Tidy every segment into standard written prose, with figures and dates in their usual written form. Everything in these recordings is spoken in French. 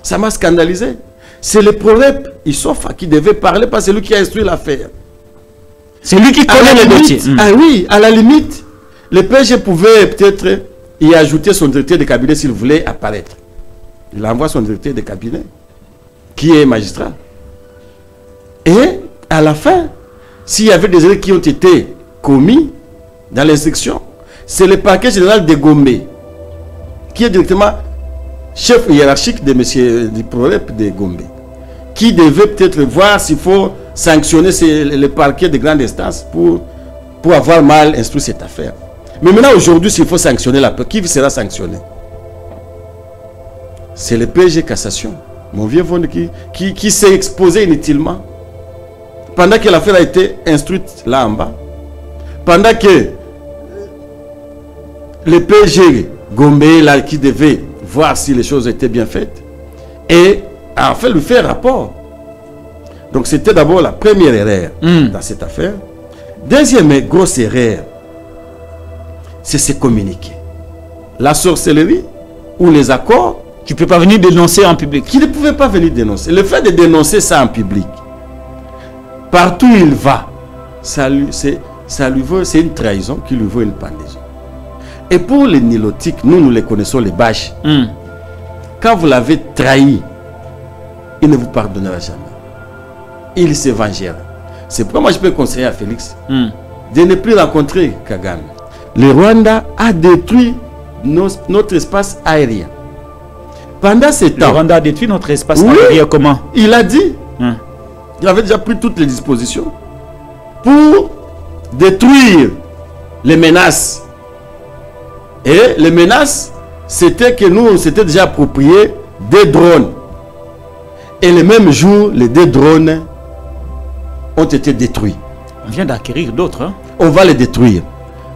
Ça m'a scandalisé. C'est le PROREP, Issofa, qui devait parler parce que c'est lui qui a instruit l'affaire. C'est lui qui connaît le dossier. Ah oui, à la limite, le PG pouvait peut-être y ajouter son directeur de cabinet s'il voulait apparaître. Il envoie son directeur de cabinet, qui est magistrat. Et à la fin, s'il y avait des erreurs qui ont été commis dans l'instruction, c'est le parquet général de Gombe, qui est directement chef hiérarchique de M. du PROREP de Gombe, qui devait peut-être voir s'il faut sanctionner le parquet de grande instance pour avoir mal instruit cette affaire. Mais maintenant, aujourd'hui, s'il faut sanctionner la qui sera sanctionné? C'est le PG Cassation, mon vieux Von, qui s'est exposé inutilement. Pendant que l'affaire a été instruite là en bas, pendant que le PG Gombe, là, qui devait voir si les choses étaient bien faites, et a fait lui faire rapport. Donc c'était d'abord la première erreur dans cette affaire. Deuxième grosse erreur, c'est se communiquer. La sorcellerie ou les accords. Tu ne peux pas venir dénoncer en public. Qui ne pouvait pas venir dénoncer. Le fait de dénoncer ça en public, partout où il va, c'est une trahison qui lui vaut une pendaison. Et pour les nilotiques, nous les connaissons, les bâches. Quand vous l'avez trahi, il ne vous pardonnera jamais. Il se vengera. C'est pourquoi moi je peux conseiller à Félix de ne plus rencontrer Kagame. Le Rwanda a détruit notre espace aérien. Pendant ce temps... Le Rwanda a détruit notre espace aérien comment? Il a dit. Il avait déjà pris toutes les dispositions pour détruire les menaces. Et les menaces, c'était que nous, on s'était déjà approprié des drones. Et le même jour, les deux drones ont été détruits. On vient d'acquérir d'autres. Hein? On va les détruire.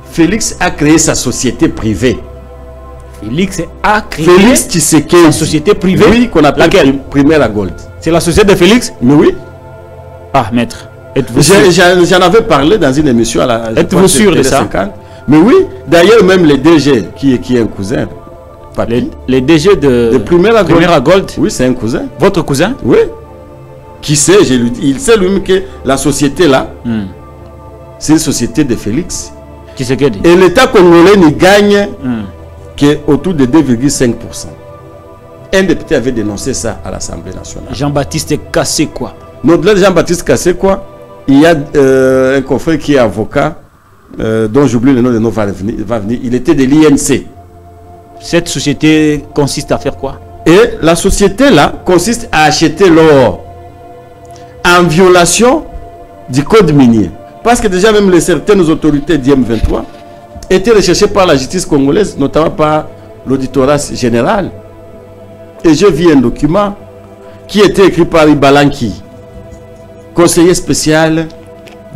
Félix a créé sa société privée. Félix a créé sa société privée. Oui, qu'on appelle laquelle? Primaire à Gold. C'est la société de Félix? Mais oui. Ah, maître. J'en avais parlé dans une émission à la... Êtes-vous sûr de ça? 50. Mais oui, d'ailleurs même le DG, qui est un cousin. Les DG de Primaire à Gold. Oui, c'est un cousin. Votre cousin? Oui. Qui sait, il sait lui-même que la société là, c'est une société de Félix. Qui se dit? Et l'État congolais n'y gagne qu'autour de 2,5%. Un député avait dénoncé ça à l'Assemblée nationale. Jean-Baptiste Kassekwa. Notre Jean-Baptiste Kassekwa, il y a un confrère qui est avocat, dont j'oublie le nom, va venir. Il était de l'INC. Cette société consiste à faire quoi? Et la société là consiste à acheter l'or en violation du code minier. Parce que déjà même certaines autorités d'IM23 étaient recherchées par la justice congolaise, notamment par l'auditorat général. Et je vis un document qui était écrit par Ibalanki, conseiller spécial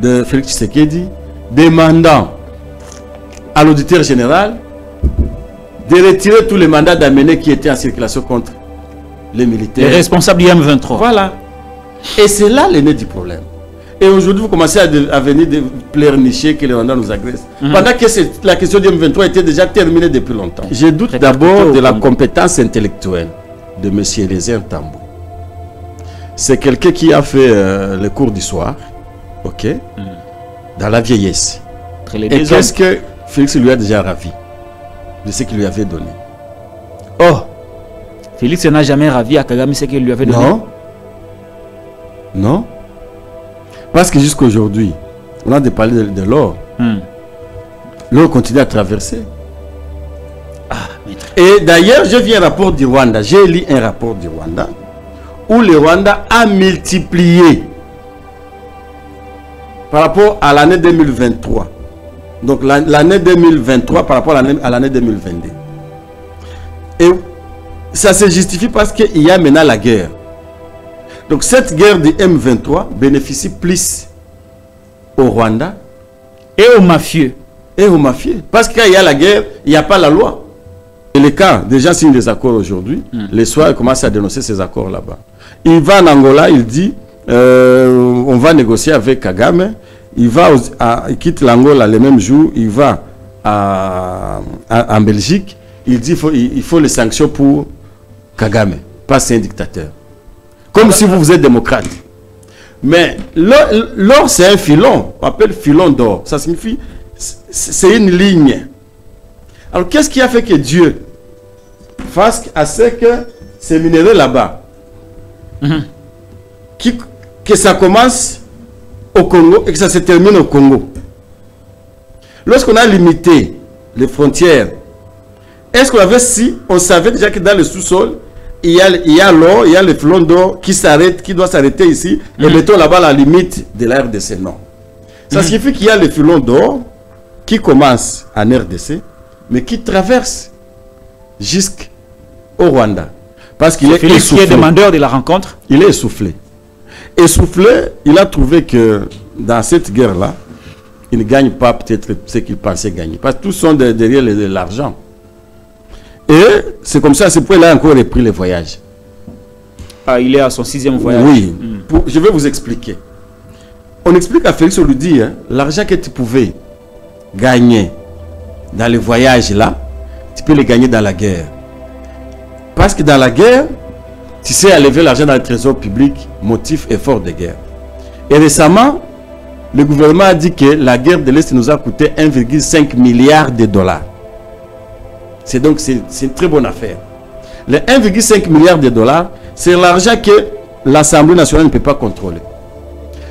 de Félix Tshisekedi, demandant à l'auditeur général de retirer tous les mandats d'amener qui étaient en circulation contre les militaires. Les responsables du M23. Voilà. Et c'est là le nez du problème. Et aujourd'hui, vous commencez à venir de pleurnicher que les Rwandais nous agressent. Pendant que la question du M23 était déjà terminée depuis longtemps. Je doute d'abord de la compétence intellectuelle de M. Eliezer Tambou. C'est quelqu'un qui a fait le cours d'histoire, ok, dans la vieillesse. Et qu'est-ce que Félix lui a déjà ravi de ce qu'il lui avait donné? Oh, Félix n'a jamais ravi à Kagame ce qu'il lui avait donné. Non. Non. Parce que jusqu'à aujourd'hui, on a parlé de l'or. L'or continue à traverser. Et d'ailleurs, je viens un rapport du Rwanda. J'ai lu un rapport du Rwanda où le Rwanda a multiplié par rapport à l'année 2023. Donc l'année 2023 par rapport à l'année 2022. Et ça se justifie parce qu'il y a maintenant la guerre. Donc cette guerre du M23 bénéficie plus au Rwanda et aux mafieux. Et aux mafieux. Parce qu'il y a la guerre, il n'y a pas la loi. Et les cas, des gens signent des accords aujourd'hui. Les soirs, ils commencent à dénoncer ces accords là-bas. Il va en Angola, il dit, on va négocier avec Kagame. Il quitte l'Angola le même jour, il va en Belgique. Il dit il faut les sanctions pour Kagame. pas c'est un dictateur. Comme si vous êtes démocrate. Mais l'or, c'est un filon. On appelle filon d'or. Ça signifie, c'est une ligne. Alors, qu'est-ce qui a fait que Dieu fasse à ce que ces minéraux là-bas, que ça commence au Congo et que ça se termine au Congo? Lorsqu'on a limité les frontières, est-ce qu'on avait, si on savait déjà que dans le sous-sol, il y a l'or, il y a le filon d'or qui s'arrête, qui doit s'arrêter ici, et mettons là-bas la limite de la RDC? Non. Ça signifie qu'il y a le filon d'or qui commence en RDC, mais qui traverse jusqu'au Rwanda. Parce qu'il est Félix qui est demandeur de la rencontre. Il est essoufflé. Essoufflé, il a trouvé que dans cette guerre-là, il ne gagne pas peut-être ce qu'il pensait gagner. Parce que tous sont derrière l'argent. Et c'est comme ça, c'est pourquoi il a encore repris le voyage. Ah, il est à son 6e voyage. Oui, je vais vous expliquer. On explique à Félix, on lui dit, hein, l'argent que tu pouvais gagner dans le voyage là, tu peux le gagner dans la guerre. Parce que dans la guerre, tu sais enlever l'argent dans le trésor public, motif effort de guerre. Et récemment, le gouvernement a dit que la guerre de l'Est nous a coûté 1,5 milliard de dollars. C'est donc c'est une très bonne affaire. Les 1,5 milliard de dollars, c'est l'argent que l'Assemblée nationale ne peut pas contrôler.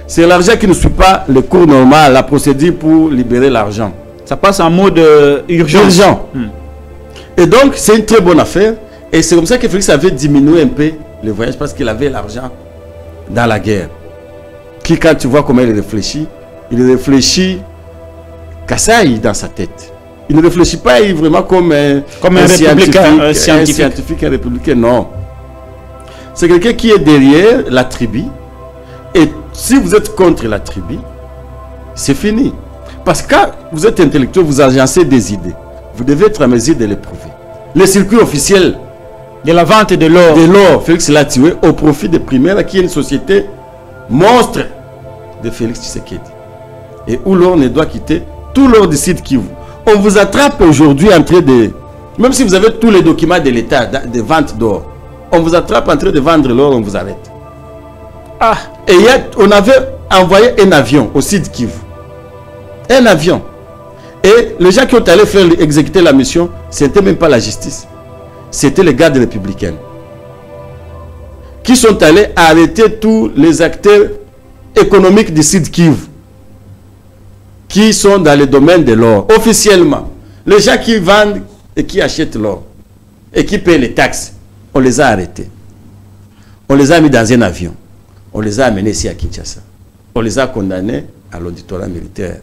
C'est l'argent qui ne suit pas le cours normal, la procédure pour libérer l'argent. Ça passe en mode urgence. Urgent. Et donc, c'est une très bonne affaire. Et c'est comme ça que Félix avait diminué un peu le voyage parce qu'il avait l'argent dans la guerre. Qui, quand tu vois comment il réfléchit qu'à ça dans sa tête. Il ne réfléchit pas vraiment comme un scientifique. Un républicain, non. C'est quelqu'un qui est derrière la tribu. Et si vous êtes contre la tribu, c'est fini. Parce que quand vous êtes intellectuel, vous agencez des idées. Vous devez être à mesure de les prouver. Le circuit officiel de la vente de l'or. De l'or, Félix l'a tué au profit de Primaire, qui est une société monstre de Félix Tshisekedi. Et où l'or ne doit quitter tout l'or du site Kivu. On vous attrape aujourd'hui en train de... Même si vous avez tous les documents de l'État de vente d'or, on vous attrape en train de vendre l'or, on vous arrête. Ah, et on avait envoyé un avion au site Kivu. Un avion. Et les gens qui ont allé faire exécuter la mission, ce n'était même pas la justice. C'était les gardes républicains. Qui sont allés arrêter tous les acteurs économiques du site Kivu. Qui sont dans le domaine de l'or, officiellement. Les gens qui vendent et qui achètent l'or. Et qui paient les taxes. On les a arrêtés. On les a mis dans un avion. On les a amenés ici à Kinshasa. On les a condamnés à l'auditorat militaire.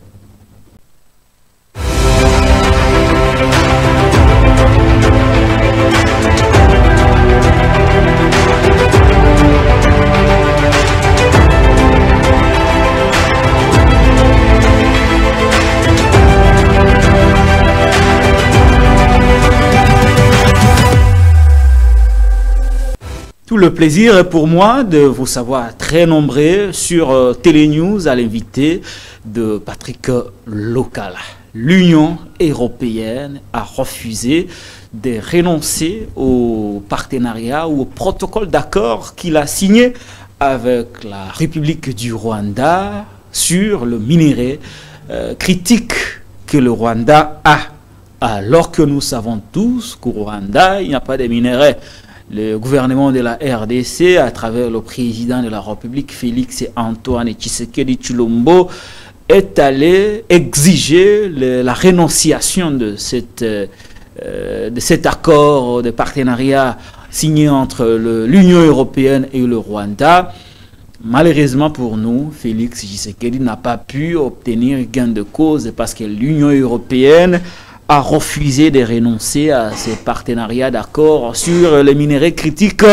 Tout le plaisir est pour moi de vous savoir très nombreux sur Télénews à l'invité de Patrick Lokala. L'Union européenne a refusé de renoncer au partenariat ou au protocole d'accord qu'il a signé avec la République du Rwanda sur le minerai critique que le Rwanda a. Alors que nous savons tous qu'au Rwanda, il n'y a pas de minerais. Le gouvernement de la RDC, à travers le président de la République, Félix Antoine Tshisekedi Tshilombo, est allé exiger la renonciation de cet accord de partenariat signé entre l'Union européenne et le Rwanda. Malheureusement pour nous, Félix Tshisekedi n'a pas pu obtenir gain de cause parce que l'Union européenne a refusé de renoncer à ces partenariats d'accord sur les minéraux critiques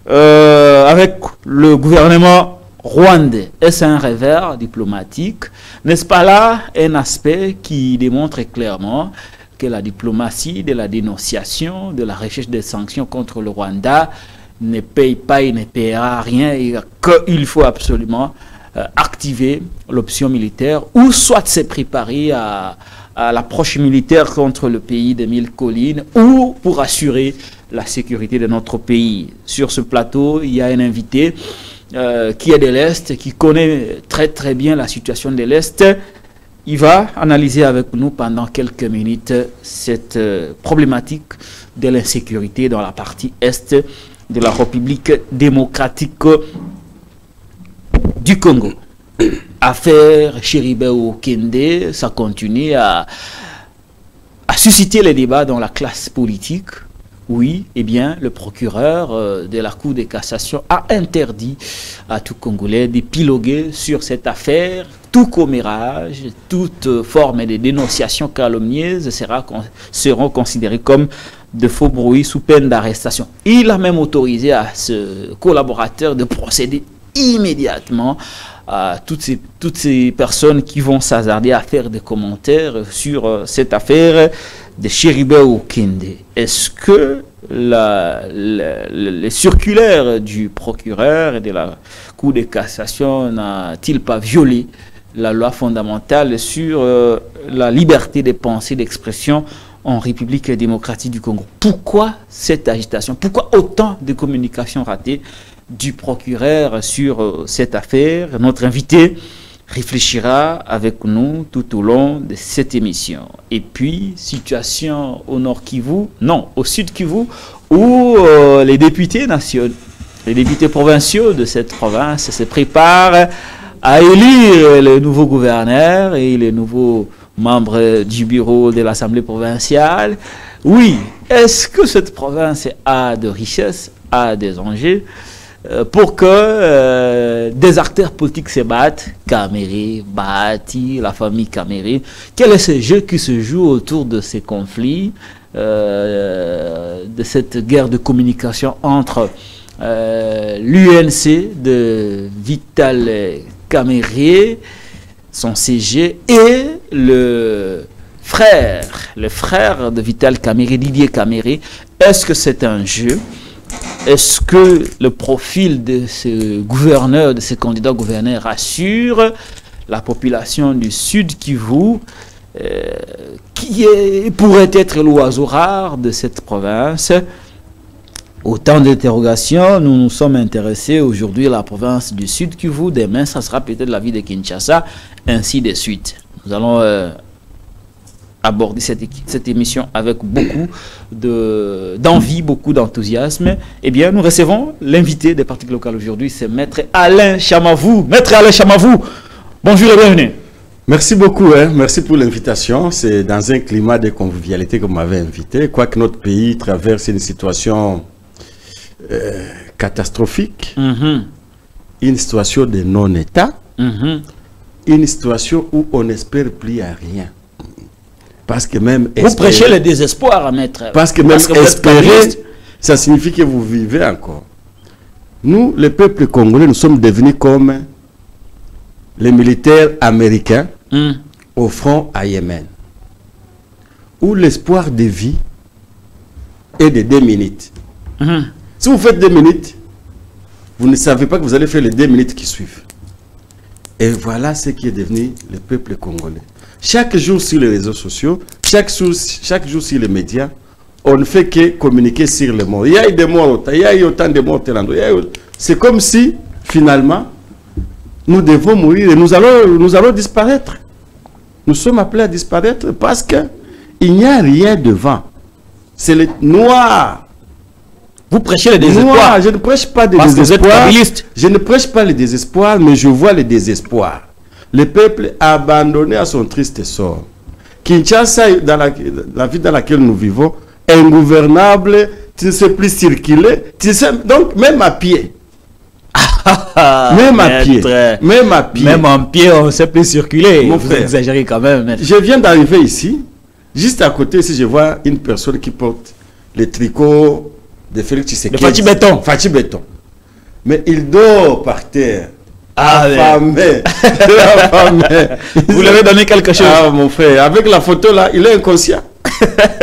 avec le gouvernement rwandais. Est-ce un revers diplomatique? N'est-ce pas là un aspect qui démontre clairement que la diplomatie de la dénonciation, de la recherche des sanctions contre le Rwanda ne paye pas et ne paiera rien et qu'il faut absolument activer l'option militaire ou soit se préparer à l'approche militaire contre le pays des 1000 collines ou pour assurer la sécurité de notre pays. Sur ce plateau, il y a un invité qui est de l'Est, qui connaît très très bien la situation de l'Est. Il va analyser avec nous pendant quelques minutes cette problématique de l'insécurité dans la partie Est de la République démocratique du Congo. Affaire Chéribert Kende, ça continue à susciter les débats dans la classe politique. Oui, eh bien, le procureur de la Cour de cassation a interdit à tout Congolais d'épiloguer sur cette affaire. Tout commérage, toute forme de dénonciation calomnieuse seront considérées comme de faux bruits sous peine d'arrestation. Il a même autorisé à ce collaborateur de procéder immédiatement à toutes ces personnes qui vont s'hasarder à faire des commentaires sur cette affaire de Chéribert Kende. Est-ce que les circulaires du procureur et de la Cour de cassation n'a-t-il pas violé la loi fondamentale sur la liberté de pensée, d'expression en République démocratique du Congo? Pourquoi cette agitation? Pourquoi autant de communications ratées du procureur sur cette affaire? Notre invité réfléchira avec nous tout au long de cette émission. Et puis, situation au Nord Kivu, non, au Sud Kivu, où les députés nationaux, les députés provinciaux de cette province se préparent à élire le nouveau gouverneur et les nouveaux membres du bureau de l'Assemblée provinciale. Oui, est-ce que cette province a de richesses, a des enjeux pour que des acteurs politiques se battent? Kamere, Bahati, la famille Kamere. Quel est ce jeu qui se joue autour de ces conflits, de cette guerre de communication entre l'UNC de Vital Kamere, son CG, et le frère de Vital Kamere, Didier Kamere? Est-ce que c'est un jeu? Est-ce que le profil de ce gouverneur, de ce candidat gouverneur, rassure la population du Sud Kivu, qui pourrait être l'oiseau rare de cette province? Autant d'interrogations. Nous nous sommes intéressés aujourd'hui à la province du Sud Kivu. Demain, ça sera peut-être la ville de Kinshasa, ainsi de suite. Nous allons aborder cette émission avec beaucoup d'envie, beaucoup d'enthousiasme. Eh bien, nous recevons l'invité des partis locaux aujourd'hui, c'est Maître Alain Chamavou. Maître Alain Chamavou, bonjour et bienvenue. Merci beaucoup, merci pour l'invitation. C'est dans un climat de convivialité que vous m'avez invité. Quoique notre pays traverse une situation catastrophique, une situation de non-État, une situation où on n'espère plus à rien. Parce que même vous prêchez le désespoir, maître. Parce que même espérer, ça signifie que vous vivez encore. Nous, le peuple congolais, nous sommes devenus comme les militaires américains au front à Yémen, où l'espoir de vie est de 2 minutes. Si vous faites 2 minutes, vous ne savez pas que vous allez faire les 2 minutes qui suivent. Et voilà ce qui est devenu le peuple congolais. Chaque jour sur les réseaux sociaux, chaque jour sur les médias, on ne fait que communiquer sur les morts. Il y a eu des morts, il y a eu autant de morts. C'est comme si, finalement, nous devons mourir et nous allons disparaître. Nous sommes appelés à disparaître parce qu'il n'y a rien devant. C'est le noir. Vous prêchez le désespoir. Je ne prêche pas le désespoir. Je ne prêche pas le désespoir, mais je vois le désespoir. Le peuple abandonné à son triste sort. Kinshasa, dans la ville dans laquelle nous vivons, est ingouvernable, tu ne sais plus circuler, donc même à pied. Même à pied, on ne sait plus circuler. Mon vous frère, exagérez quand même. Maître. Je viens d'arriver ici, juste à côté, si je vois une personne qui porte les tricots de Félix Tshisekedi. Fachi Béton. Mais il dort par terre. Affamé. Vous lui avez donné quelque chose? Ah, mon frère, avec la photo là, il est inconscient.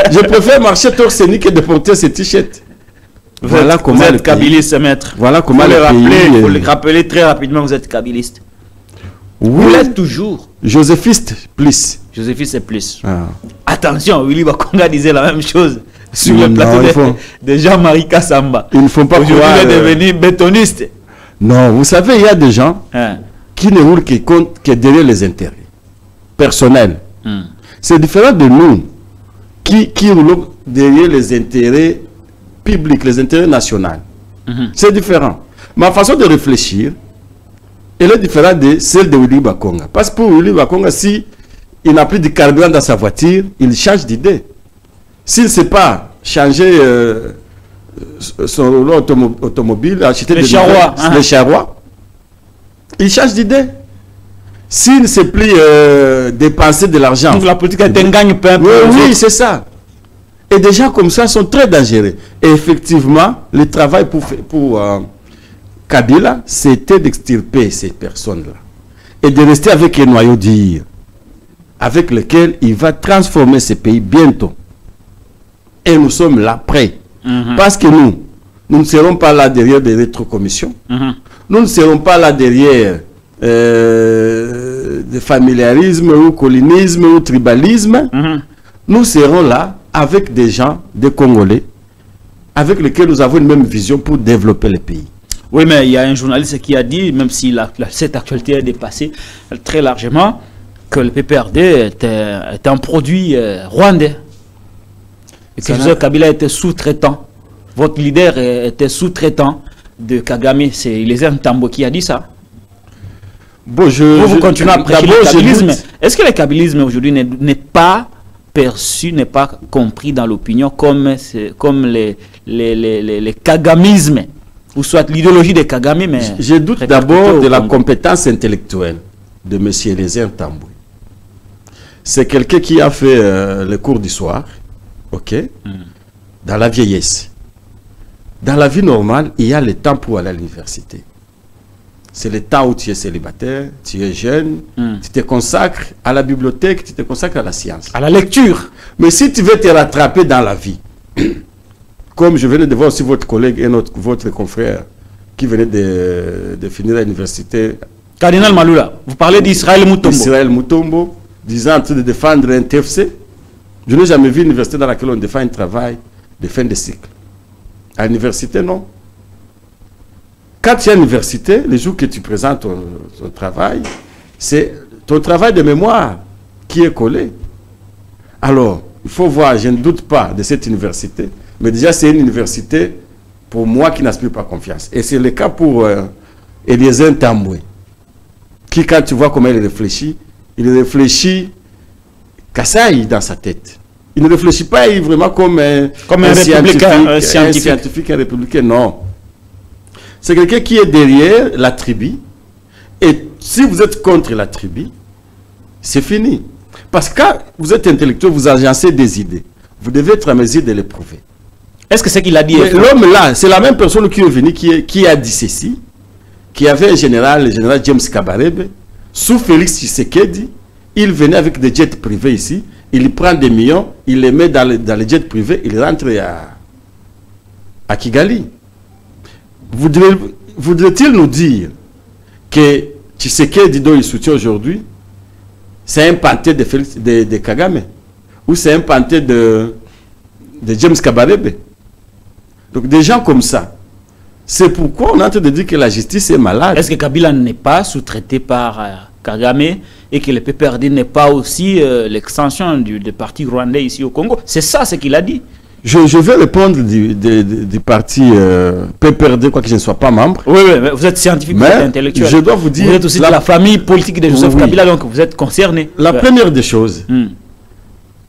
Je préfère marcher torse nu que de porter ce t-shirt. Voilà comment vous êtes kabiliste, maître. Voilà comment il faut le rappeler très rapidement, vous êtes kabiliste. Oui. Vous l'êtes toujours. Joséphiste plus. Joséphiste c'est plus. Ah. Attention, Willy Bakonga disait la même chose. sur le plateau de Jean-Marie Kassamba. Ils ne font pas aujourd'hui, il est devenu bétoniste. Non, vous savez, il y a des gens qui ne roulent que derrière les intérêts personnels. C'est différent de nous qui roulons derrière les intérêts publics, les intérêts nationaux. C'est différent. Ma façon de réfléchir, elle est différente de celle de Willy Bakonga. Parce que pour Willy Bakonga, si il n'a plus de carburant dans sa voiture, il change d'idée. S'il ne sait pas changer son rouleau automobile, acheter des charrois, il change d'idée. S'il ne sait plus dépenser de l'argent. Donc la politique est un gagne-pain. Oui, c'est ça. Et des gens comme ça sont très dangereux. Et effectivement, le travail pour Kabila, c'était d'extirper ces personnes-là. Et de rester avec un noyau dur, avec lequel il va transformer ce pays bientôt. Et nous sommes là prêts. Parce que nous ne serons pas là derrière des rétrocommissions. Nous ne serons pas là derrière de familiarisme ou colonisme ou tribalisme. Nous serons là avec des gens, des Congolais, avec lesquels nous avons une même vision pour développer le pays. Oui, mais il y a un journaliste qui a dit, même si cette actualité est dépassée très largement, que le PPRD est un produit rwandais. Et que Joseph Kabila était sous-traitant. Votre leader était sous-traitant de Kagame. C'est Eliezer Ntambo qui a dit ça. Bon, vous continuez à prêcher le kabilisme. Est-ce que le kabilisme aujourd'hui n'est pas perçu, n'est pas compris dans l'opinion comme les kagamismes, ou soit l'idéologie de Kagame, mais... Je doute d'abord de la compétence intellectuelle de M. Eliezer Ntambo. C'est quelqu'un qui a fait le cours du soir, ok, dans la vieillesse. Dans la vie normale, il y a le temps pour aller à l'université. C'est le temps où tu es célibataire, tu es jeune, tu te consacres à la bibliothèque, tu te consacres à la science. À la lecture. Mais si tu veux te rattraper dans la vie, comme je venais de voir aussi votre collègue et votre confrère qui venait de finir à l'université. Cardinal Maloula, vous parlez d'Israël Mutombo. Israël Mutombo, disant en train de défendre un TFC. Je n'ai jamais vu une université dans laquelle on défend un travail de fin de cycle. À l'université, non. Quand tu es à l'université, le jour que tu présentes ton travail, c'est ton travail de mémoire qui est collé. Alors, il faut voir, je ne doute pas de cette université, mais déjà c'est une université pour moi qui n'inspire pas confiance. Et c'est le cas pour Eliezer Ntambo, qui quand tu vois comment il réfléchit Kassaï dans sa tête. Il ne réfléchit pas vraiment comme un scientifique, un républicain, non. C'est quelqu'un qui est derrière la tribu. Et si vous êtes contre la tribu, c'est fini. Parce que quand vous êtes intellectuel, vous agencez des idées. Vous devez être à mesure de les prouver. Est-ce que c'est qu'il a dit? L'homme là, c'est la même personne qui est venue, qui a dit ceci, qui avait le général James Kabarebe, sous Félix Tshisekedi. Il venait avec des jets privés ici, il prend des millions, il les met dans les jets privés, il rentre à Kigali. Voudrait-il nous dire que Tshisekedi dont il soutient aujourd'hui, c'est un panté de Kagame, ou c'est un panté de James Kabarebe? Donc des gens comme ça, c'est pourquoi on est en train de dire que la justice est malade. Est-ce que Kabila n'est pas sous-traité par Kagame et que le PPRD n'est pas aussi l'extension du parti rwandais ici au Congo? C'est ça ce qu'il a dit. Je vais répondre du parti PPRD, quoi que je ne sois pas membre. Oui, mais vous êtes scientifique, vous êtes intellectuel. Je dois vous dire... Vous êtes aussi de la famille politique de Joseph Kabila, donc vous êtes concerné. La première des choses,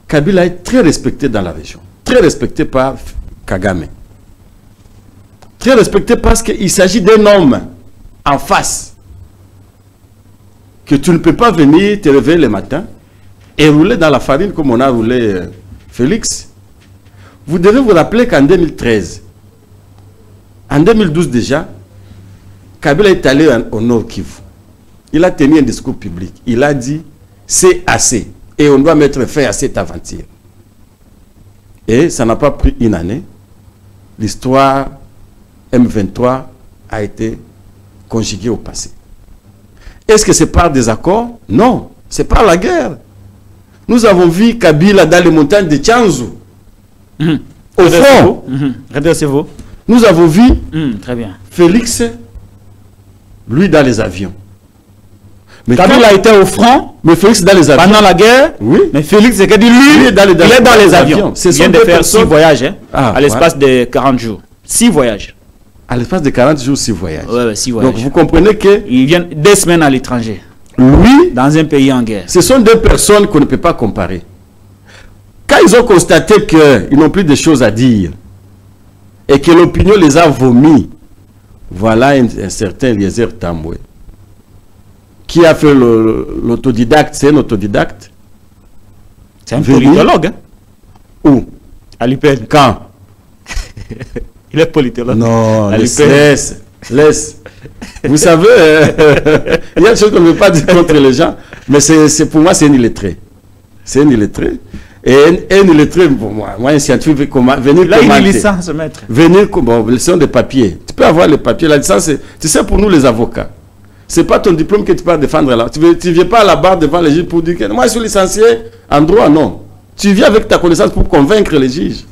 Kabila est très respecté dans la région. Très respecté par Kagame. Très respecté parce qu'il s'agit d'un homme en face. Que tu ne peux pas venir te réveiller le matin et rouler dans la farine comme on a roulé Félix. Vous devez vous rappeler qu'en 2013, en 2012 déjà, Kabila est allé au Nord Kivu. Il a tenu un discours public. Il a dit, c'est assez. Et on doit mettre fin à cette aventure. Et ça n'a pas pris une année. L'histoire M23 a été conjuguée au passé. Est-ce que c'est par des accords? Non, c'est par la guerre. Nous avons vu Kabila dans les montagnes de Tchanzu. Au front, redressez-vous. Nous avons vu très bien. Félix, lui, dans les avions. Mais Kabila a été au front, mais Félix dans les avions. Pendant la guerre, oui. Mais Félix, c'est qu'il il est dans les avions. Il vient de faire 6 voyages à l'espace de 40 jours. 6 voyages. À l'espace de 40 jours, 6 voyages. Oui, 6 voyages. Donc vous comprenez que... Il vient 2 semaines à l'étranger. Lui, dans un pays en guerre. Ce sont 2 personnes qu'on ne peut pas comparer. Quand ils ont constaté qu'ils n'ont plus de choses à dire et que l'opinion les a vomis, voilà un certain Eliezer Tambwe qui a fait l'autodidacte. C'est un autodidacte. C'est un politologue. Hein? Où? À l'UPN. Quand? Il est politologue. Non, laisse. Vous savez, il y a des choses qu'on ne peut pas dire contre les gens, mais pour moi, c'est un illettré. C'est un illettré. Et un illettré, pour moi, un scientifique, venir là, commenter. Il a une licence, maître. Venir, bon, ce sont des papiers. Tu peux avoir les papiers. La licence, tu sais, pour nous, les avocats, c'est pas ton diplôme que tu peux défendre là. Tu ne viens pas à la barre devant les juges pour dire que moi, je suis licencié en droit, non. Tu viens avec ta connaissance pour convaincre les juges.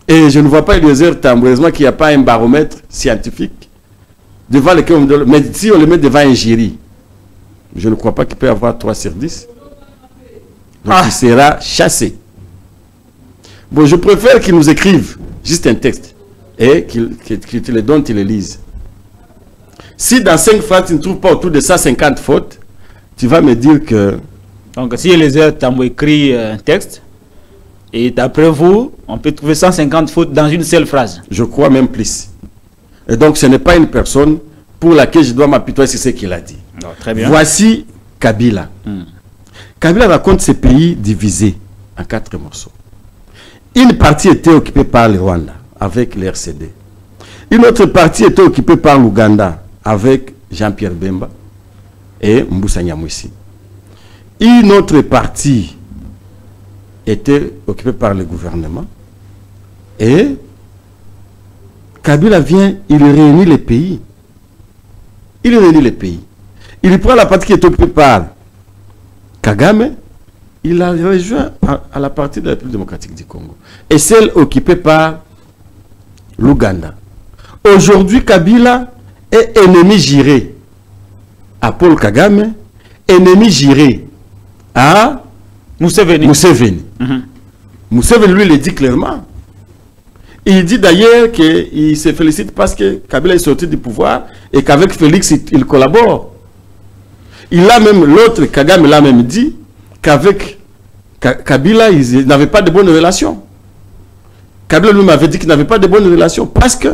Et je ne vois pas Eliezer Tambwe, heureusement qu'il n'y a pas un baromètre scientifique devant lequel on doit... Mais si on le met devant un jury, je ne crois pas qu'il peut y avoir 3 sur 10. Donc il sera chassé. Bon, je préfère qu'il nous écrive juste un texte et qu'il te le donne, tu le lises. Si dans 5 phrases, tu ne trouves pas autour de 150 fautes, tu vas me dire que... Donc si Eliezer Tambwe écrit un texte, et d'après vous, on peut trouver 150 fautes dans une seule phrase. Je crois même plus. Et donc, ce n'est pas une personne pour laquelle je dois m'apitoyer sur ce qu'il a dit. Non, très bien. Voici Kabila. Kabila raconte ce pays divisé en 4 morceaux. Une partie était occupée par le Rwanda, avec le RCD. Une autre partie était occupée par l'Ouganda, avec Jean-Pierre Bemba et Mbusa Nyamwisi. Une autre partie était occupé par le gouvernement et Kabila vient, il réunit les pays. Il réunit les pays. Il prend la partie qui est occupée par Kagame, il la rejoint à la partie de la République démocratique du Congo. Et celle occupée par l'Ouganda. Aujourd'hui, Kabila est ennemi juré à Paul Kagame, ennemi juré à Museveni. Museveni, lui, le dit clairement. Il dit d'ailleurs qu'il se félicite parce que Kabila est sorti du pouvoir et qu'avec Félix, il collabore. Il a même, l'autre, Kagame, l'a même dit qu'avec Kabila, ils n'avaient pas de bonnes relations. Kabila lui m'avait dit qu'il n'avait pas de bonnes relations parce que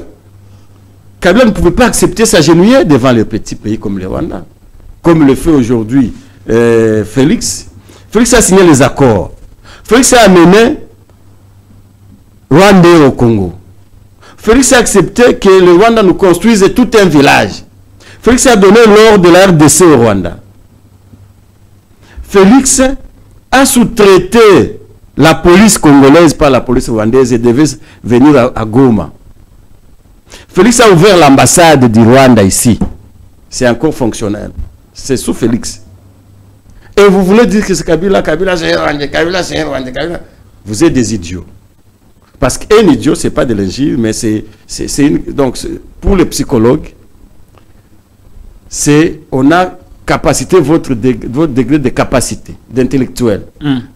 Kabila ne pouvait pas accepter s'agenouiller devant les petits pays comme le Rwanda. Comme le fait aujourd'hui Félix. Félix a signé les accords. Félix a amené Rwanda au Congo. Félix a accepté que le Rwanda nous construise tout un village. Félix a donné l'ordre de la RDC au Rwanda. Félix a sous-traité la police congolaise par la police rwandaise et devait venir à Goma. Félix a ouvert l'ambassade du Rwanda ici. C'est encore fonctionnel. C'est sous Félix. Et vous voulez dire que c'est Kabila, Kabila c'est un Rwandais, Kabila c'est un Rwandais, Kabila. Vous êtes des idiots. Parce qu'un idiot, ce n'est pas de l'injure, mais donc, pour les psychologues, on a capacité, votre degré de capacité, d'intellectuel.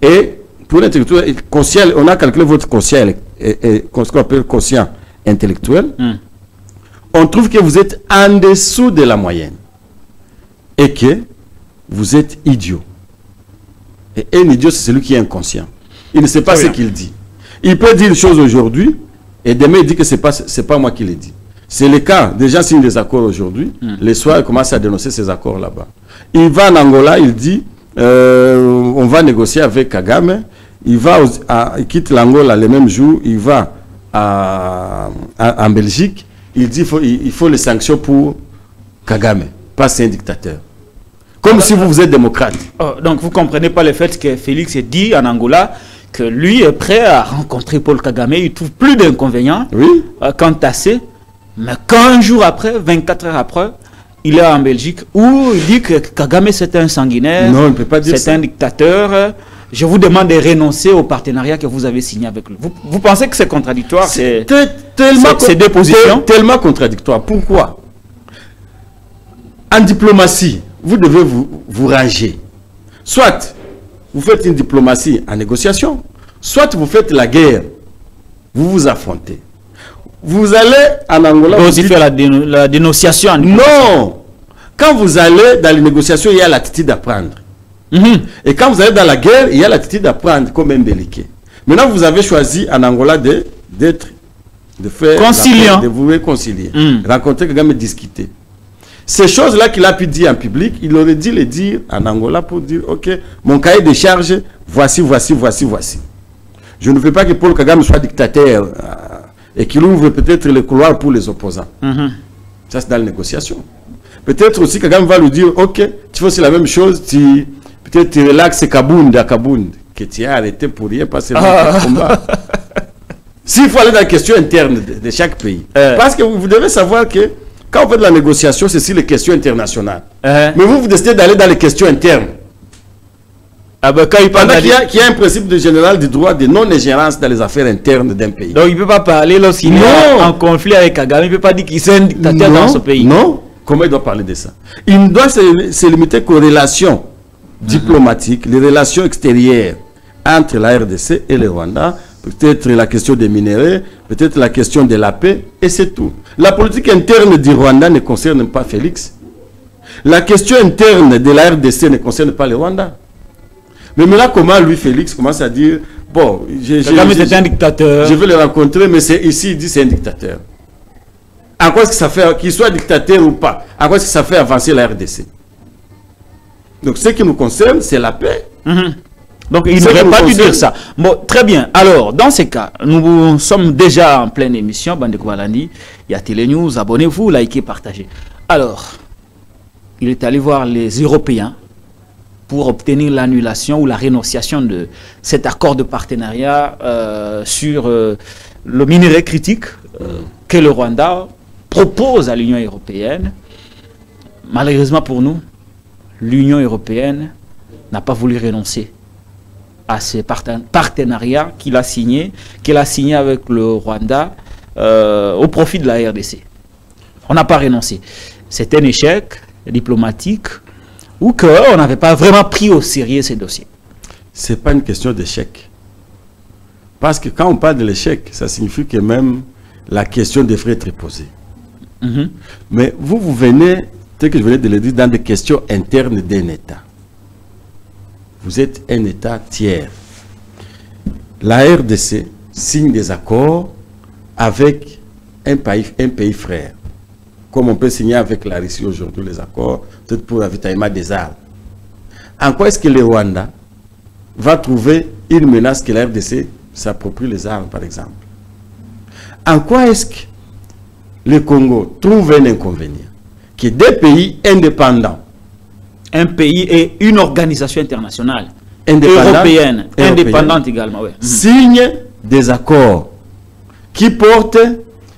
Et pour l'intellectuel, on a calculé votre quotient, ce qu'on appelle quotient intellectuel. On trouve que vous êtes en dessous de la moyenne. Et que vous êtes idiot. Et un idiot, c'est celui qui est inconscient. Il ne sait pas ce qu'il dit. Il peut dire une chose aujourd'hui, et demain il dit que ce n'est pas moi qui l'ai dit. C'est le cas, des gens signent des accords aujourd'hui, les soirs ils commencent à dénoncer ces accords là-bas. Il va en Angola, il dit, on va négocier avec Kagame, il quitte l'Angola le même jour, il va en Belgique, il dit il faut les sanctions pour Kagame, pas c'est un dictateur. Comme si vous êtes démocrate. Donc vous ne comprenez pas le fait que Félix ait dit en Angola que lui est prêt à rencontrer Paul Kagame, il ne trouve plus d'inconvénients quant à ça. Mais qu'un jour après, 24 heures après, il est en Belgique où il dit que Kagame c'est un sanguinaire, non, il ne peut pas dire c'est un dictateur je vous demande de renoncer au partenariat que vous avez signé avec lui. Vous pensez que c'est contradictoire? C'est ces deux positions tellement contradictoire. Pourquoi? En diplomatie, vous devez vous ranger. Soit vous faites une diplomatie en négociation, soit vous faites la guerre. Vous vous affrontez. Vous allez en Angola... Vous aussi faire la dénonciation. Non! Quand vous allez dans les négociations, il y a l'attitude à prendre. Et quand vous allez dans la guerre, il y a l'attitude à prendre comme un béliquet. Maintenant, vous avez choisi en Angola de faire... Conciliant. De vous réconcilier. Rencontrer quelqu'un, mais discuter. Ces choses-là qu'il a pu dire en public, il aurait dû les dire en Angola pour dire, ok, mon cahier de charge, voici. Je ne veux pas que Paul Kagame soit dictateur et qu'il ouvre peut-être le couloir pour les opposants. Ça, c'est dans la négociation. Peut-être aussi Kagame va lui dire, ok, tu fais aussi la même chose, peut-être tu relaxes Kabound à Kabound, que tu as arrêté pour rien passer dans le combat. S'il faut aller dans la question interne de chaque pays. Parce que vous devez savoir que quand on fait de la négociation, c'est sur les questions internationales. Mais vous décidez d'aller dans les questions internes. Quand il y a un principe de général du droit de non-ingérence dans les affaires internes d'un pays. Donc il ne peut pas parler lorsqu'il est en conflit avec Kagame. Il ne peut pas dire qu'il est un dictateur dans ce pays. Non. Comment il doit parler de ça? Il doit se limiter qu'aux relations diplomatiques, les relations extérieures entre la RDC et le Rwanda. Peut-être la question des minéraux, peut-être la question de la paix, et c'est tout. La politique interne du Rwanda ne concerne pas Félix. La question interne de la RDC ne concerne pas le Rwanda. Mais là, comment lui, Félix, commence à dire, bon, c'est un dictateur. Je vais le rencontrer, mais ici, il dit c'est un dictateur. À quoi est-ce que ça fait, qu'il soit dictateur ou pas, à quoi est-ce que ça fait avancer la RDC? Donc, ce qui nous concerne, c'est la paix. Donc, il n'aurait pas dû dire ça. Bon, très bien. Alors, dans ces cas, nous sommes déjà en pleine émission. Bandeko Balandi, il y a Télénews. Abonnez-vous, likez, partagez. Alors, il est allé voir les Européens pour obtenir l'annulation ou la rénonciation de cet accord de partenariat sur le minerai critique que le Rwanda propose à l'Union européenne. Malheureusement pour nous, l'Union européenne n'a pas voulu renoncer à ce partenariat qu'elle a signé avec le Rwanda au profit de la RDC. On n'a pas renoncé. C'est un échec diplomatique ou qu'on n'avait pas vraiment pris au sérieux ces dossiers. Ce n'est pas une question d'échec. Parce que quand on parle de l'échec, ça signifie que même la question devrait être posée. Mais vous venez, tel que je venais de le dire, dans des questions internes d'un État. Vous êtes un État tiers. La RDC signe des accords avec un pays frère. Comme on peut signer avec la Russie aujourd'hui les accords, peut-être pour l'avitaillement des armes. En quoi est-ce que le Rwanda va trouver une menace que la RDC s'approprie les armes, par exemple? En quoi est-ce que le Congo trouve un inconvénient? Que des pays indépendants, un pays et une organisation internationale européenne, indépendante également, signent des accords qui portent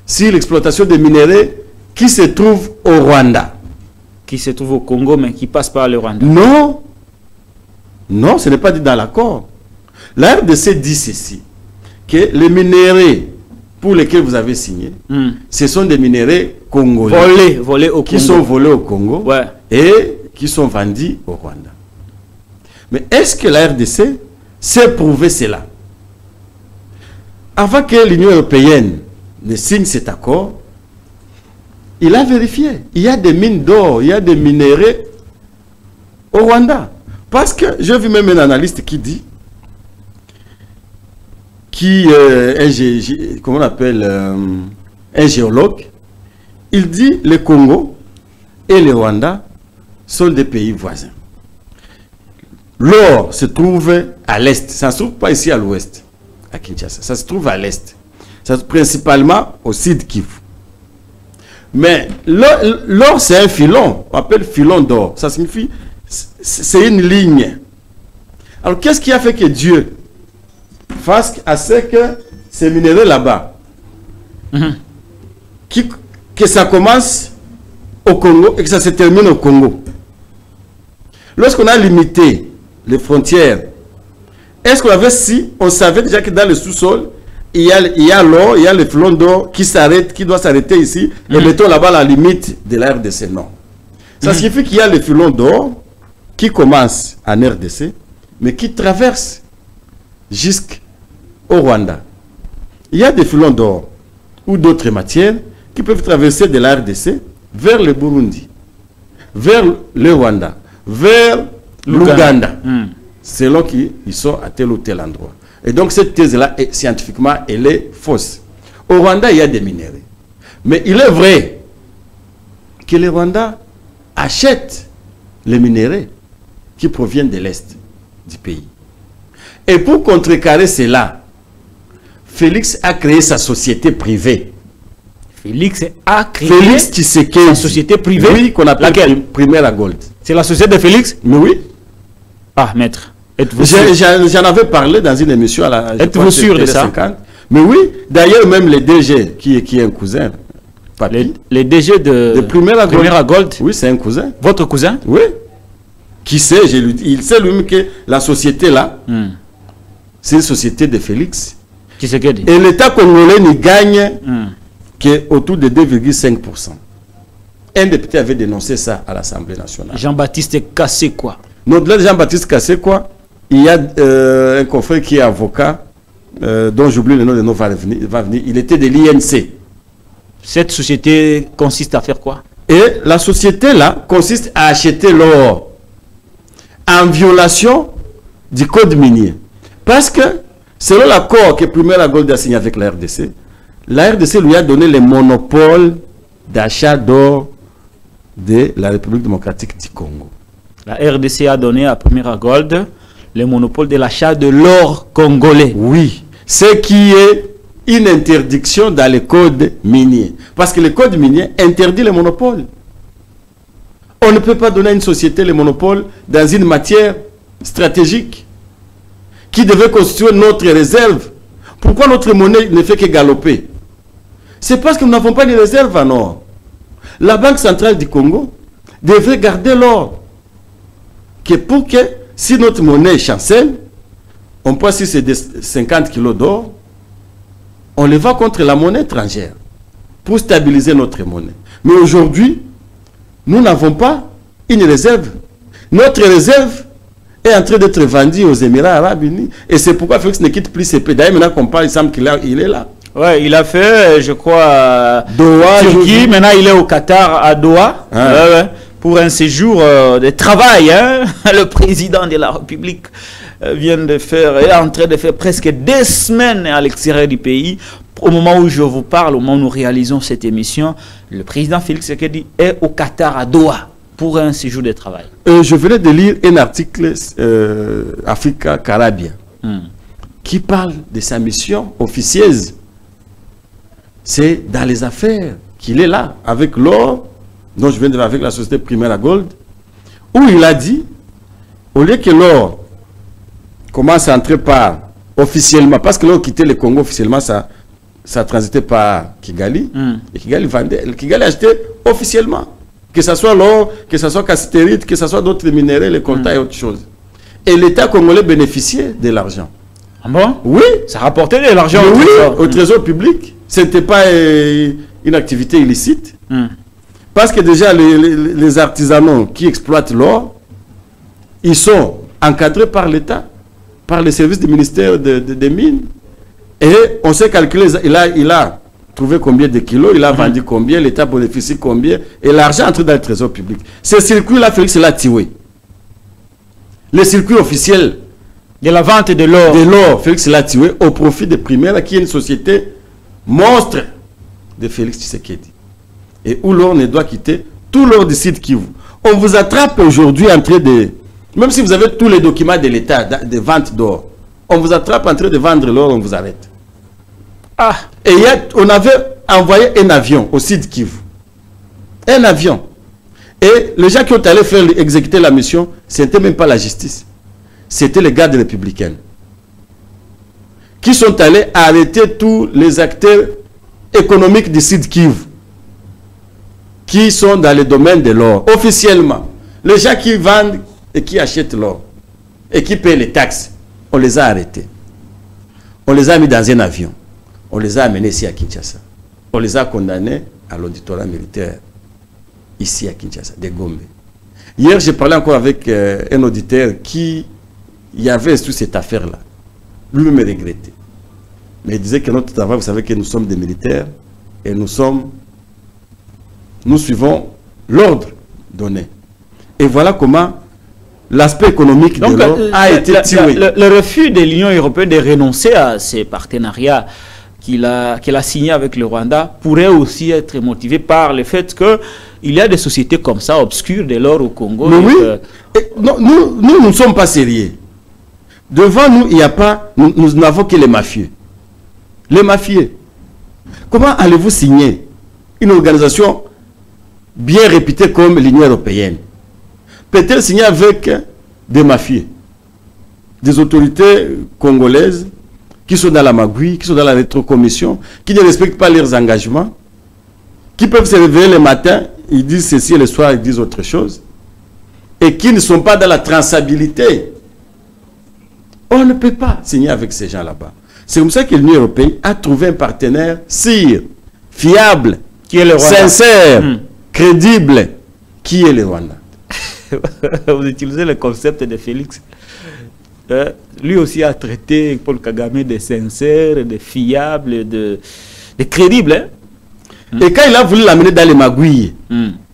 sur l'exploitation des minéraux qui se trouvent au Rwanda. Qui se trouve au Congo, mais qui passe par le Rwanda. Non. Non, ce n'est pas dit dans l'accord. La RDC dit ceci, que les minéraux pour lesquels vous avez signé, ce sont des minéraux congolais. Volés au Congo. Qui sont volés au Congo et qui sont vendus au Rwanda. Mais est-ce que la RDC s'est prouvé cela? Avant que l'Union européenne ne signe cet accord, il a vérifié. Il y a des mines d'or, il y a des minéraux au Rwanda. Parce que j'ai vu même un analyste qui dit, comment on appelle, un géologue, il dit le Congo et le Rwanda sont des pays voisins. L'or se trouve à l'est, ça ne se trouve pas ici à l'ouest, à Kinshasa, ça se trouve à l'est, principalement au Sud Kivu. Mais l'or c'est un filon, on appelle filon d'or, ça signifie, c'est une ligne. Alors qu'est-ce qui a fait que Dieu fasse à ce que ces minéraux là-bas, que ça commence au Congo et que ça se termine au Congo? Lorsqu'on a limité les frontières Est-ce qu'on avait si on savait déjà que dans le sous-sol, il y a l'or, il y a le filon d'or qui s'arrête, qui doit s'arrêter ici, et mettons là-bas la limite de la RDC? Non. Ça signifie qu'il y a le filon d'or qui commence en RDC, mais qui traverse jusqu'au Rwanda. Il y a des filons d'or ou d'autres matières qui peuvent traverser de la RDC vers le Burundi, vers le Rwanda, vers l'Ouganda, selon qu'ils sont à tel ou tel endroit. Et donc cette thèse-là, scientifiquement, elle est fausse. Au Rwanda, il y a des minéraux. Mais il est vrai que le Rwanda achète les minéraux qui proviennent de l'Est du pays. Et pour contrecarrer cela, Félix a créé sa société privée. Félix a créé sa société privée, oui, qu'on appelle laquelle? Primera Gold. C'est la société de Félix? Mais oui. Ah, maître. J'en avais parlé dans une émission à la. Êtes-vous sûr de ça? 50. Mais oui. D'ailleurs, même le DG, qui est un cousin. Les DG de Primera Gold. Oui, c'est un cousin. Votre cousin? Oui. Qui sait, il sait lui-même que la société là, c'est une société de Félix. Qui c'est que dit? Et l'État congolais n'y gagne qu'autour de 2,5%. Un député avait dénoncé ça à l'Assemblée nationale. Jean-Baptiste Kassekwa. Au-delà de Jean-Baptiste Kassekwa, il y a un confrère qui est avocat, dont j'oublie le nom de va venir. Il était de l'INC. Cette société consiste à faire quoi? Et la société là consiste à acheter l'or en violation du code minier. Parce que, selon l'accord que Primera Gold a signé avec la RDC lui a donné le monopole d'achat d'or de la République démocratique du Congo. La RDC a donné à Primera Gold le monopole de l'achat de l'or congolais. Oui, ce qui est une interdiction dans le code minier. Parce que le code minier interdit le monopole. On ne peut pas donner à une société le monopole dans une matière stratégique qui devait constituer notre réserve. Pourquoi notre monnaie ne fait que galoper? C'est parce que nous n'avons pas de réserve en or. La Banque centrale du Congo devrait garder l'or. Pour que, si notre monnaie chancelle, on peut, si c'est 50 kilos d'or, on les va contre la monnaie étrangère pour stabiliser notre monnaie. Mais aujourd'hui, nous n'avons pas une réserve. Notre réserve est en train d'être vendue aux Émirats Arabes Unis. Et c'est pourquoi Félix ne quitte plus ses pays. D'ailleurs, maintenant qu'on parle, il semble qu'il est là. Ouais, il a fait, je crois, Doha, Turquie. Maintenant, il est au Qatar, à Doha, pour un séjour de travail. Hein. Le président de la République est en train de faire presque 2 semaines à l'extérieur du pays. Au moment où je vous parle, au moment où nous réalisons cette émission, le président Félix Tshisekedi est au Qatar, à Doha, pour un séjour de travail. Je venais de lire un article Africa Caribbean qui parle de sa mission officieuse. C'est dans les affaires qu'il est là, avec l'or, dont je viens de voir avec la société Primera Gold, où il a dit, au lieu que l'or commence à entrer par officiellement, parce que l'or quittait le Congo officiellement, ça transitait par Kigali, et Kigali vendait, Kigali achetait officiellement, que ce soit l'or, que ce soit cassiterite, que ce soit d'autres minéraux, les coltas et autres choses. Et l'État congolais bénéficiait de l'argent. Ah bon? Oui. Ça rapportait de l'argent au trésor public. Ce n'était pas une activité illicite. Parce que déjà, les artisanaux qui exploitent l'or, ils sont encadrés par l'État, par les services du ministère des Mines. Et on sait calculer, il a trouvé combien de kilos, il a vendu combien, l'État bénéficie combien, et l'argent entre dans le trésor public. Ce circuit-là, Félix l'a tué. Le circuit officiel de la vente de l'or. De l'or, Félix l'a tué au profit de Primera, qui est une société monstre de Félix Tshisekedi. Et où l'or ne doit quitter tout l'or du site Kivu. On vous attrape aujourd'hui en train de... Même si vous avez tous les documents de l'État de vente d'or, on vous attrape en train de vendre l'or, on vous arrête. Ah. Et on avait envoyé un avion au site Kivu. Un avion. Et les gens qui ont allé faire exécuter la mission, ce n'était même pas la justice. C'était les gardes républicains. Qui sont allés arrêter tous les acteurs économiques du site Kivu. Qui sont dans le domaine de l'or, officiellement. Les gens qui vendent et qui achètent l'or. Et qui paient les taxes. On les a arrêtés. On les a mis dans un avion. On les a amenés ici à Kinshasa. On les a condamnés à l'auditorat militaire ici à Kinshasa, de Gombe. Hier, j'ai parlé encore avec un auditeur qui y avait toute cette affaire-là. Lui-même me regrettait. Mais il disait que notre travail, vous savez que nous sommes des militaires et nous suivons l'ordre donné. Et voilà comment l'aspect économique de l'eau a été tiré. Le refus de l'Union européenne de renoncer à ces partenariats qu'il a signés avec le Rwanda pourrait aussi être motivé par le fait qu'il y a des sociétés comme ça, obscures, dès lors au Congo. Mais oui, non, nous ne sommes pas sérieux. Devant nous, il n'y a pas, nous n'avons que les mafieux. Les mafieux. Comment allez-vous signer une organisation bien réputée comme l'Union européenne? Peut-être signer avec des mafieux, des autorités congolaises qui sont dans la magouille, qui sont dans la rétrocommission, qui ne respectent pas leurs engagements, qui peuvent se réveiller le matin, ils disent ceci et le soir, ils disent autre chose, et qui ne sont pas dans la traçabilité. On ne peut pas signer avec ces gens là-bas. C'est comme ça que l'Union européenne a trouvé un partenaire sûr, fiable, qui est le Rwanda, sincère, crédible, qui est le Rwanda. Vous utilisez le concept de Félix. Lui aussi a traité Paul Kagame de sincère, de fiable, de crédible. Hein? Et quand il a voulu l'amener dans les magouilles,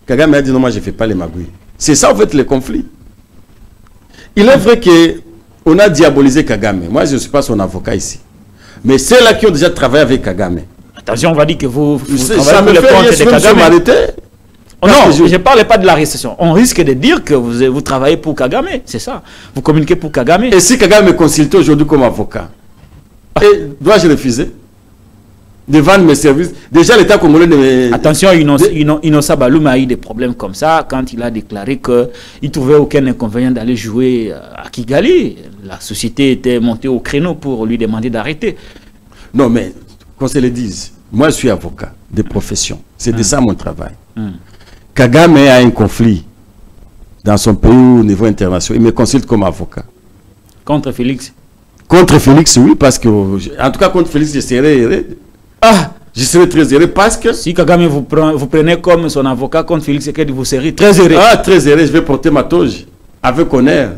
Kagame a dit non, moi je ne fais pas les magouilles. C'est ça en fait le conflit. Il est vrai qu'on a diabolisé Kagame. Moi je ne suis pas son avocat ici. Mais c'est là qui ont déjà travaillé avec Kagame. Attention, on va dire que vous ça me fait rien, de Kagame. Oh non, je ne parle pas de l'arrestation. On risque de dire que vous travaillez pour Kagame, c'est ça. Vous communiquez pour Kagame. Et si Kagame me consulte aujourd'hui comme avocat, dois-je refuser de vendre mes services? Déjà, l'État congolais ne me... Attention, Innocent Baloum a eu des problèmes comme ça quand il a déclaré qu'il ne trouvait aucun inconvénient d'aller jouer à Kigali. La société était montée au créneau pour lui demander d'arrêter. Non, mais qu'on se le dise, moi je suis avocat de profession. C'est de ça mon travail. Kagame a un conflit dans son pays au niveau international. Il me consulte comme avocat. Contre Félix? Contre Félix, oui, parce que... En tout cas, contre Félix, je serais... je serais très heureux parce que... Si Kagame vous prenez comme son avocat contre Félix Tshisekedi, vous serez très heureux. Très heureux, je vais porter ma toge avec honneur.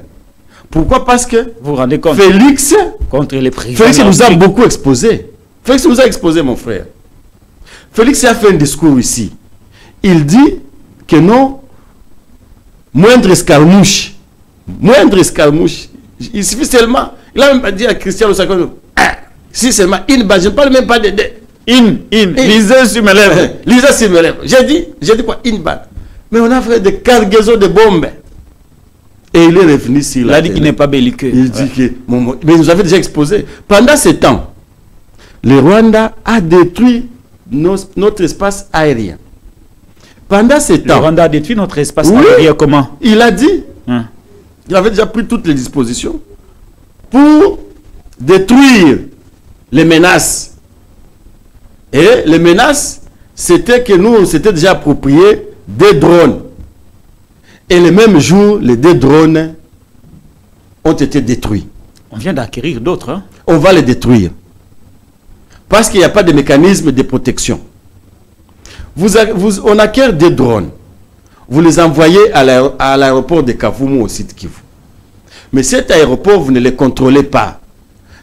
Pourquoi? Parce que... Vous vous rendez compte? Félix... Contre les présidents... Félix nous a beaucoup exposé. Félix nous a exposé, mon frère. Félix a fait un discours ici. Il dit que non, moindre escarmouche, il suffit seulement, il a même pas dit à Cristiano Sarkozy, si seulement une balle, je ne parle même pas de lisez sur mes lèvres. Lisez sur mes lèvres. J'ai dit quoi? Une balle. Mais on a fait des cargaisons de bombes. Et il est revenu sur la... Il a dit qu'il n'est pas belliqueux. Il dit que... Mais nous avait déjà exposé. Pendant ce temps, le Rwanda a détruit notre espace aérien. Pendant ce temps... Le Rwanda a détruit notre espace aérien, comment? Il a dit. Il avait déjà pris toutes les dispositions pour détruire les menaces. Et les menaces, c'était que nous, on s'était déjà approprié des drones. Et le même jour, les deux drones ont été détruits. On vient d'acquérir d'autres. Hein? On va les détruire. Parce qu'il n'y a pas de mécanisme de protection. On acquiert des drones. Vous les envoyez à l'aéroport de Kavumu au site Kivu. Mais cet aéroport, vous ne le contrôlez pas.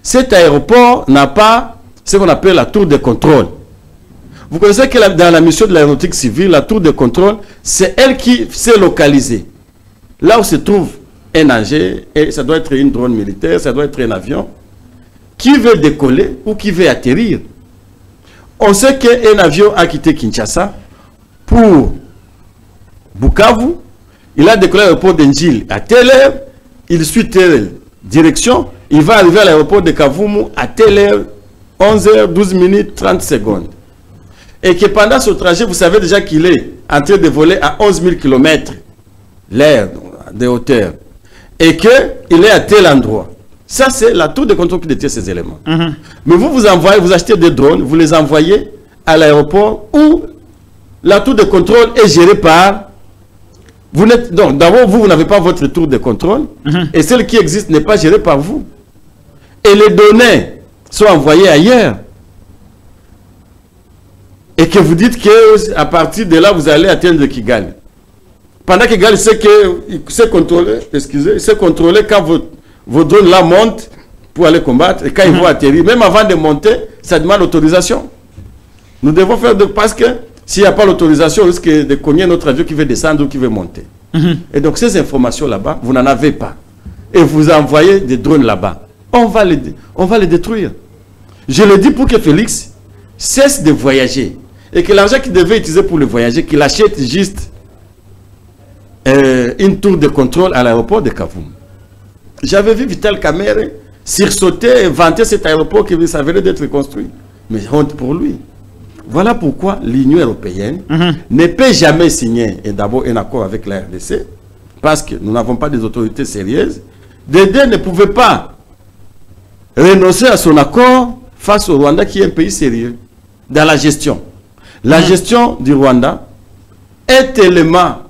Cet aéroport n'a pas ce qu'on appelle la tour de contrôle. Vous connaissez que dans la mission de l'aéronautique civile, la tour de contrôle, c'est elle qui s'est localisée. Là où se trouve un engin, et ça doit être une drone militaire, ça doit être un avion, qui veut décoller ou qui veut atterrir. On sait qu'un avion a quitté Kinshasa pour Bukavu. Il a décollé à l'aéroport d'Enjil à telle heure, il suit telle direction, il va arriver à l'aéroport de Kavumu à telle heure, 11h, 12 minutes, 30 secondes. Et que pendant ce trajet, vous savez déjà qu'il est en train de voler à 11 000 km l'air de hauteur. Et qu'il est à tel endroit. Ça, c'est la tour de contrôle qui détient ces éléments. Mais vous envoyez, vous achetez des drones, vous les envoyez à l'aéroport où la tour de contrôle est gérée par... Donc, d'abord, vous n'avez pas votre tour de contrôle et celle qui existe n'est pas gérée par vous. et les données sont envoyées ailleurs, et que vous dites qu'à partir de là, vous allez atteindre Kigali. Pendant que Kigali sait contrôler, il sait contrôler quand vos drones là montent pour aller combattre, et quand ils vont atterrir, même avant de monter, ça demande l'autorisation. Nous devons faire parce que s'il n'y a pas l'autorisation, on risque de cogner notre avion qui veut descendre ou qui veut monter. Et donc ces informations là-bas, vous n'en avez pas. Et vous envoyez des drones là-bas. On va les détruire. Je le dis pour que Félix cesse de voyager. Et que l'argent qu'il devait utiliser pour le voyager, qu'il achète juste une tour de contrôle à l'aéroport de Kavumu. J'avais vu Vital Kamerhe sursauter et vanter cet aéroport qui s'avérait d'être construit. Mais honte pour lui. Voilà pourquoi l'Union européenne ne peut jamais signer d'abord un accord avec la RDC, parce que nous n'avons pas des autorités sérieuses. Dédé ne pouvait pas renoncer à son accord face au Rwanda, qui est un pays sérieux dans la gestion. La gestion du Rwanda est tellement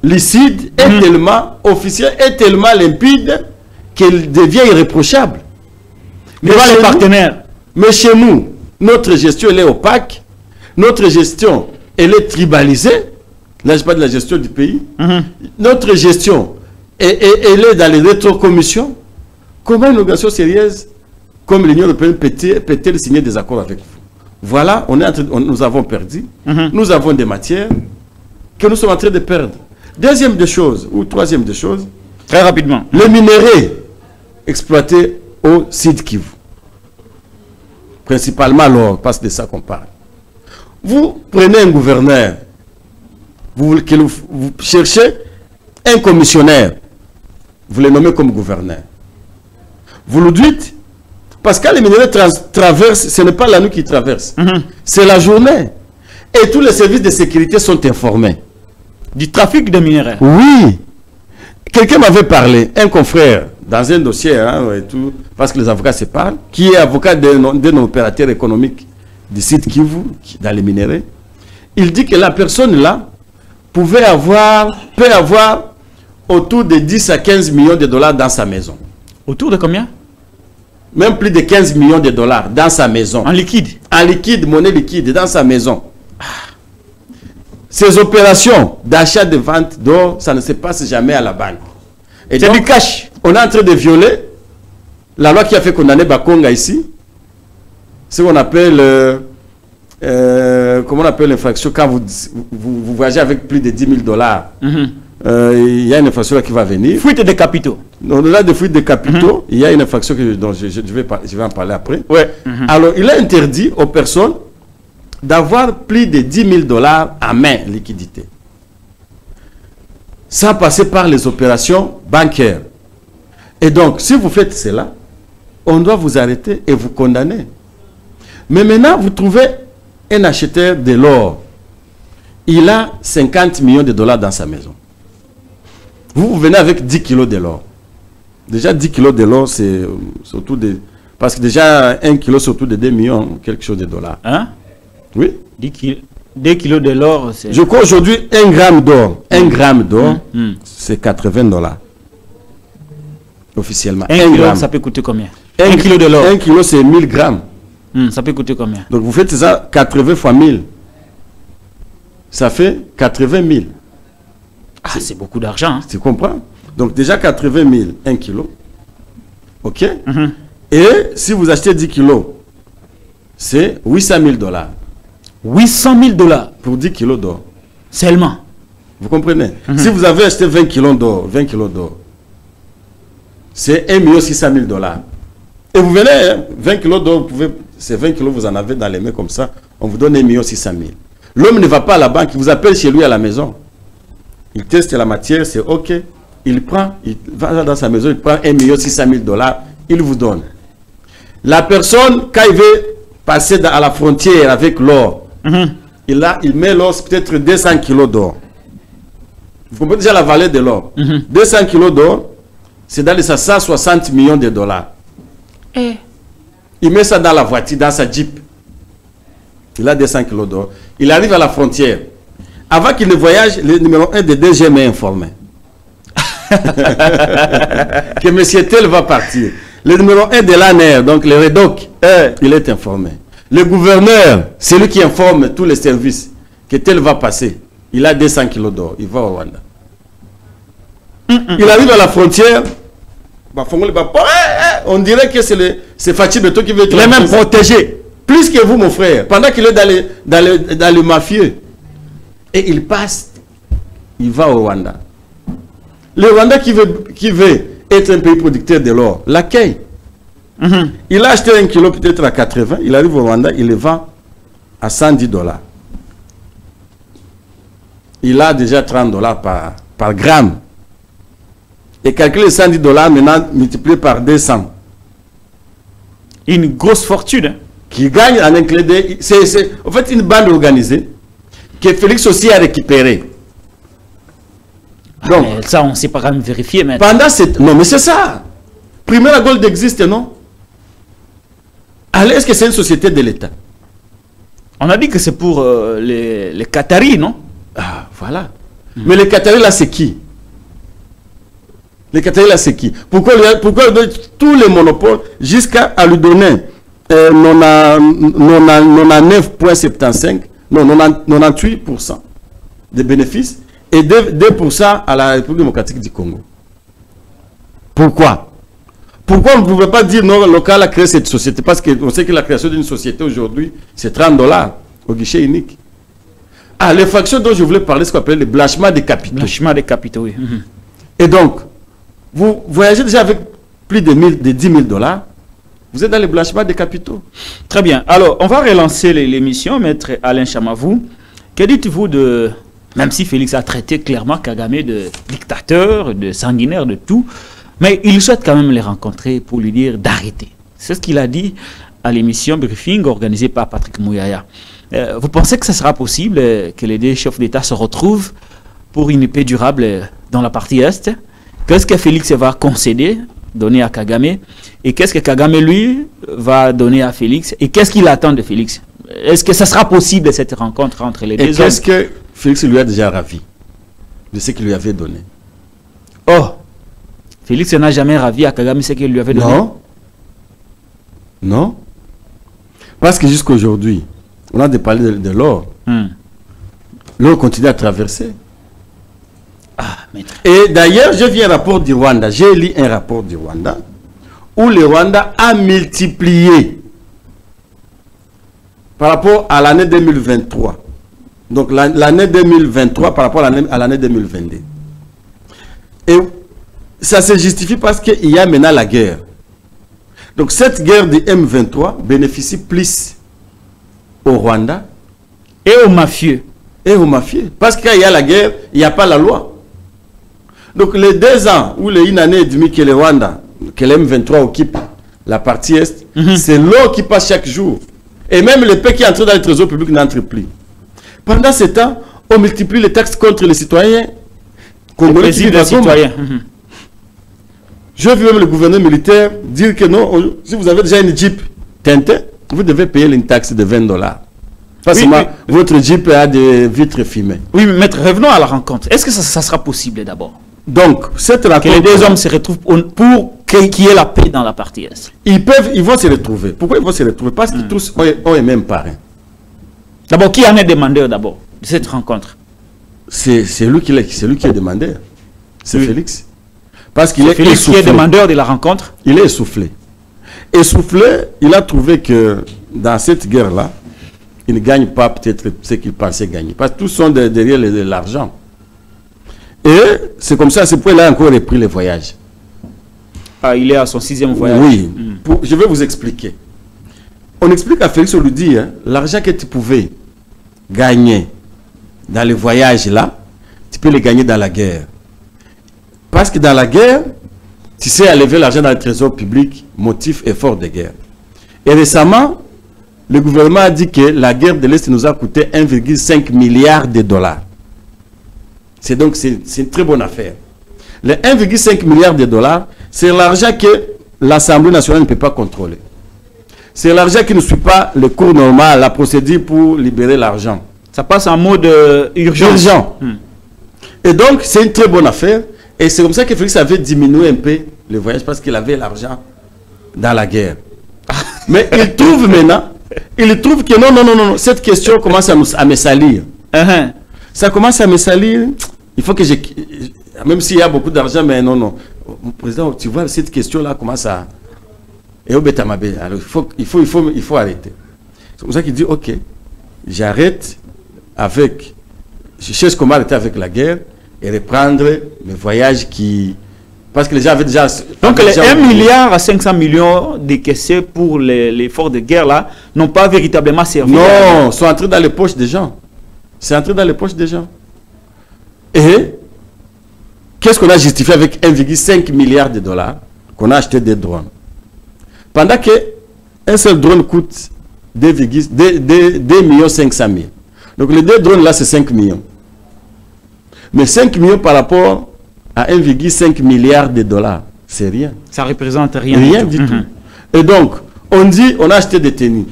lucide, est tellement officielle, est tellement limpide qu'elle devient irréprochable. Mais les partenaires. Mais chez nous, notre gestion, elle est opaque. Notre gestion, elle est tribalisée. Là, je parle de la gestion du pays. Notre gestion, elle est dans les rétrocommissions. Comment une organisation sérieuse comme l'Union européenne peut-elle signer des accords avec vous? Voilà, nous avons perdu. Nous avons des matières que nous sommes en train de perdre. Deuxième des choses, ou troisième des choses, très rapidement, les minerais exploités au Sud Kivu. Principalement l'or, parce que c'est de ça qu'on parle. Vous prenez un gouverneur, vous cherchez un commissionnaire, vous le nommez comme gouverneur. Vous le dites, parce que quand les minerais traversent, ce n'est pas la nuit qui traverse, c'est la journée. Et tous les services de sécurité sont informés. Du trafic de minerais. Oui. Quelqu'un m'avait parlé, un confrère, dans un dossier, et tout, parce que les avocats se parlent, qui est avocat d'un opérateur économique du site Kivu, dans les minerais. Il dit que la personne là peut avoir autour de 10 à 15 millions de dollars dans sa maison. Autour de combien? Même plus de 15 millions de dollars dans sa maison. En liquide? En liquide, monnaie liquide, dans sa maison. Ces opérations d'achat de vente d'or, ça ne se passe jamais à la banque. C'est du cash. On est en train de violer la loi qui a fait condamner Bakonga ici. Ce qu'on appelle, comment on appelle l'infraction quand vous voyagez avec plus de 10 000 dollars. Il y a une infraction qui va venir. Fuite de capitaux. Au-delà de fuite de capitaux, il y a une infraction dont je vais en parler après. Ouais. Alors, il est interdit aux personnes d'avoir plus de 10 000 dollars à main liquidité, sans passer par les opérations bancaires. Et donc, si vous faites cela, on doit vous arrêter et vous condamner. Mais maintenant, vous trouvez un acheteur de l'or. Il a 50 millions de dollars dans sa maison. Vous venez avec 10 kilos de l'or. Déjà, 10 kilos de l'or, c'est surtout des... Parce que déjà, 1 kilo, c'est autour de 2 millions, quelque chose de dollars. Hein? Oui. 2 kilos de l'or, c'est... Je crois aujourd'hui, 1 gramme d'or. 1 gramme d'or, c'est 80 dollars. Officiellement. 1 kilo, ça peut coûter combien? 1 kilo de l'or. 1 kilo, c'est 1000 grammes. Ça peut coûter combien? Donc vous faites ça 80 fois 1000. Ça fait 80 000. Ah, c'est beaucoup d'argent. Hein? Tu comprends? Donc déjà 80 000, 1 kilo. OK? Et si vous achetez 10 kilos, c'est 800 000 dollars. 800 000 dollars pour 10 kilos d'or. Seulement. Vous comprenez? Si vous avez acheté 20 kilos d'or, c'est 1 600 000 dollars. Et vous venez, hein, 20 kilos d'or, c'est 20 kilos, vous en avez dans les mains comme ça, on vous donne 1 600 000. L'homme ne va pas à la banque, il vous appelle chez lui à la maison. Il teste la matière, c'est OK. Il prend, il va dans sa maison, il prend 1 600 000 dollars, il vous donne. La personne, quand il veut passer à la frontière avec l'or, il met l'or, peut-être 200 kilos d'or. Vous comprenez déjà la valeur de l'or. 200 kilos d'or, c'est dans les 160 millions de dollars. Il met ça dans la voiture, dans sa Jeep. Il a 200 kilos d'or. Il arrive à la frontière. Avant qu'il ne voyage, le numéro 1 de DG m'est informé que M. Tel va partir. Le numéro 1 de l'ANR, donc le REDOC, il est informé. Le gouverneur, c'est lui qui informe tous les services que tel va passer. Il a 200 kilos d'or, il va au Rwanda. Il arrive à la frontière, on dirait que c'est Fachi Beto qui veut être... Il est même protégé. Plus que vous, mon frère, pendant qu'il est dans le mafieux. Et il passe, il va au Rwanda. Le Rwanda qui veut être un pays producteur de l'or, l'accueille. Il a acheté 1 kilo peut-être à 80, il arrive au Rwanda, il le vend à 110 dollars. Il a déjà 30 dollars par gramme. Et calculer 110 dollars maintenant multiplié par 200. Une grosse fortune. Hein? Qui gagne en un clé d'œil. C'est en fait une bande organisée que Félix aussi a récupérée. Donc, ça, on ne sait pas quand même vérifier. Mais... Non, mais c'est ça. Primera Gold existe, non? Allez, est-ce que c'est une société de l'État? On a dit que c'est pour les Qataris, non? Ah, voilà. Mais les Qataris, là, c'est qui? Les Qataris, là, c'est qui? Pourquoi tous les monopoles, jusqu'à lui donner 99,75, non, 98% des bénéfices et 2% à la République démocratique du Congo. Pourquoi? Pourquoi on ne pouvait pas dire non, le local a créé cette société? Parce qu'on sait que la création d'une société aujourd'hui, c'est 30 dollars au guichet unique. Ah, les fractions dont je voulais parler, ce qu'on appelle le blanchiment des capitaux. Blanchiment des capitaux, oui. Et donc, vous voyagez déjà avec plus de 10 000 dollars. Vous êtes dans le blanchiment des capitaux. Très bien. Alors, on va relancer l'émission, maître Alain Chamavou. Que dites-vous de... Même si Félix a traité clairement Kagame de dictateur, de sanguinaire, de tout, mais il souhaite quand même les rencontrer pour lui dire d'arrêter. C'est ce qu'il a dit à l'émission Briefing organisée par Patrick Mouyaya. Vous pensez que ce sera possible que les deux chefs d'État se retrouvent pour une paix durable dans la partie Est? Qu'est-ce que Félix va concéder, donner à Kagame? Et qu'est-ce que Kagame, lui, va donner à Félix? Et qu'est-ce qu'il attend de Félix? Est-ce que ça sera possible, cette rencontre entre les deux hommes? Et qu'est-ce que Félix lui a déjà ravi de ce qu'il lui avait donné? Oh, Félix n'a jamais ravi à Kagame ce qu'il lui avait donné? Non. Non. Parce que jusqu'à aujourd'hui, on a parlé de l'or. L'or continue à traverser. Ah, maître. Et d'ailleurs, j'ai vu un rapport du Rwanda. J'ai lu un rapport du Rwanda où le Rwanda a multiplié par rapport à l'année 2023. Donc l'année 2023 par rapport à l'année 2022. Et ça se justifie parce qu'il y a maintenant la guerre. Donc cette guerre du M23 bénéficie plus au Rwanda et aux mafieux. Et aux mafieux. Parce qu'il y a la guerre, il n'y a pas la loi. Donc les 2 ans ou les 1 année et demie que le Rwanda, que le M23 occupe la partie Est, c'est l'eau qui passe chaque jour. Et même le paix qui entre dans le trésor public n'entre plus. Pendant ce temps, on multiplie les taxes contre les citoyens congolais qui vivent à Goma. Je vu même le gouverneur militaire dire que non, si vous avez déjà une Jeep Tintin, vous devez payer une taxe de 20 dollars. Parce que votre Jeep a des vitres fumées. Oui, mais maître, revenons à la rencontre. Est-ce que ça sera possible d'abord? Donc, cette rencontre... Que les deux hommes se retrouvent pour qu'il y ait la paix dans la partie Est. Ils vont se retrouver. Pourquoi ils vont se retrouver? Parce que tous ont les mêmes parrains. D'abord, qui en est demandeur d'abord de cette rencontre? C'est lui qui est demandeur. C'est Félix. Parce qu'il est Félix essoufflé. Qui est demandeur de la rencontre? Il est essoufflé. Essoufflé, il a trouvé que dans cette guerre-là, il ne gagne pas peut-être ce qu'il pensait gagner. Parce que tous sont derrière l'argent. Et c'est comme ça, c'est pourquoi il a encore repris le voyage. Ah, il est à son 6e voyage. Oui. Je vais vous expliquer. On explique à Félix, on lui dit, hein, l'argent que tu pouvais gagner dans le voyage là, tu peux le gagner dans la guerre. Parce que dans la guerre, tu sais enlever l'argent dans le trésor public, motif effort de guerre. Et récemment, le gouvernement a dit que la guerre de l'Est nous a coûté 1,5 milliard de dollars. C'est donc c'est une très bonne affaire. Les 1,5 milliard de dollars, c'est l'argent que l'Assemblée nationale ne peut pas contrôler. C'est l'argent qui ne suit pas le cours normal, la procédure pour libérer l'argent. Ça passe en mode urgence. Urgent. Et donc, c'est une très bonne affaire. Et c'est comme ça que Félix avait diminué un peu le voyage parce qu'il avait l'argent dans la guerre. Mais il trouve maintenant, il trouve que non, cette question commence à me salir. Ça commence à me salir. Il faut que même s'il y a beaucoup d'argent, mais non. Président, tu vois, cette question-là commence à... Et au Betamabé, alors il faut arrêter. C'est pour ça qu'il dit, ok, j'arrête avec... Je cherche comment arrêter avec la guerre et reprendre mes voyages qui... Parce que les gens avaient déjà... Donc les 1 milliard à 500 millions décaissés pour l'effort de guerre là n'ont pas véritablement servi. Non, sont entrés dans les poches des gens. C'est entré dans les poches des gens. Et qu'est-ce qu'on a justifié avec 1,5 milliard de dollars qu'on a acheté des drones? Pendant que un seul drone coûte 2 500 000. Donc les 2 drones là c'est 5 millions. Mais 5 millions par rapport à 1,5 milliard de dollars, c'est rien. Ça représente rien. Rien du tout. Et donc, on dit, on a acheté des tenues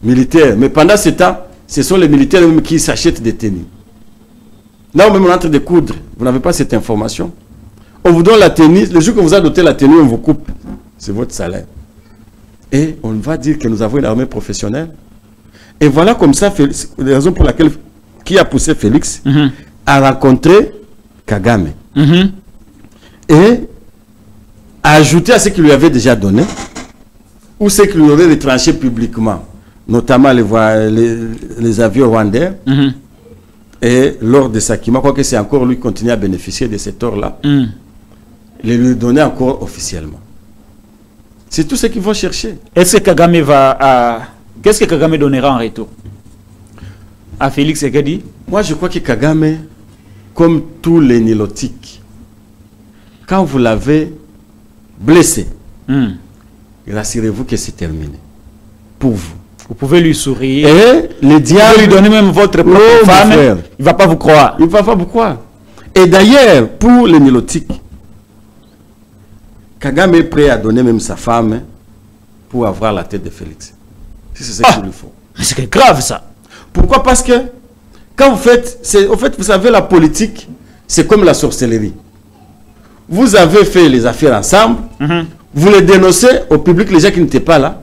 militaires. Mais pendant ce temps, ce sont les militaires même qui s'achètent des tenues. Là, même on est en train de coudre. Vous n'avez pas cette information. On vous donne la tenue. Le jour que vous avez doté la tenue, on vous coupe. C'est votre salaire. Et on va dire que nous avons une armée professionnelle. Et voilà comme ça, la raison pour laquelle qui a poussé Félix à rencontrer Kagame. Et à ajouter à ce qu'il lui avait déjà donné, ou ce qu'il lui aurait retranché publiquement, notamment les avions rwandais, et lors de Sakima, quoique c'est encore lui qui continue à bénéficier de cet or-là, les lui donner encore officiellement. C'est tout ce qu'ils vont chercher. Est-ce que Kagame qu'est-ce que Kagame donnera en retour à Félix Tshisekedi? Moi, je crois que Kagame, comme tous les nilotiques, quand vous l'avez blessé, rassurez-vous que c'est terminé. Pour vous. Vous pouvez lui sourire. Et les diables... Vous pouvez lui donner même votre propre femme. Il ne va pas vous croire. Il ne va pas vous croire. Et d'ailleurs, pour les nilotiques, Kagame est prêt à donner même sa femme pour avoir la tête de Félix. Si c'est ce qu'il lui faut. C'est grave ça. Pourquoi? Parce que quand vous faites... En fait, vous savez, la politique, c'est comme la sorcellerie. Vous avez fait les affaires ensemble, vous les dénoncez au public, les gens qui n'étaient pas là.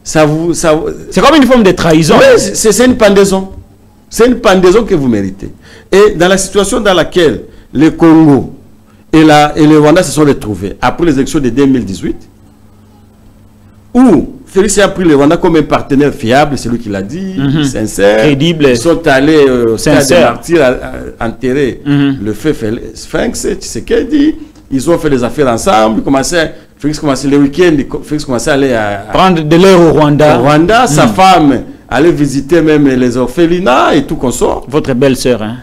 C'est comme une forme de trahison. Oui, c'est une pendaison. C'est une pendaison que vous méritez. Et dans la situation dans laquelle le Congo et le Rwanda se sont retrouvés après les élections de 2018, où Félix a pris le Rwanda comme un partenaire fiable, c'est lui qui l'a dit, sincère, crédible. Ils sont allés au stade des martyrs enterrer le fait Sphinx, Tshisekedi. Ils ont fait les affaires ensemble. Félix commençait le week-end, Félix commençait à aller prendre de l'air au Rwanda. Au Rwanda, sa femme allait visiter même les orphelinats et tout consort. Votre belle-sœur, hein?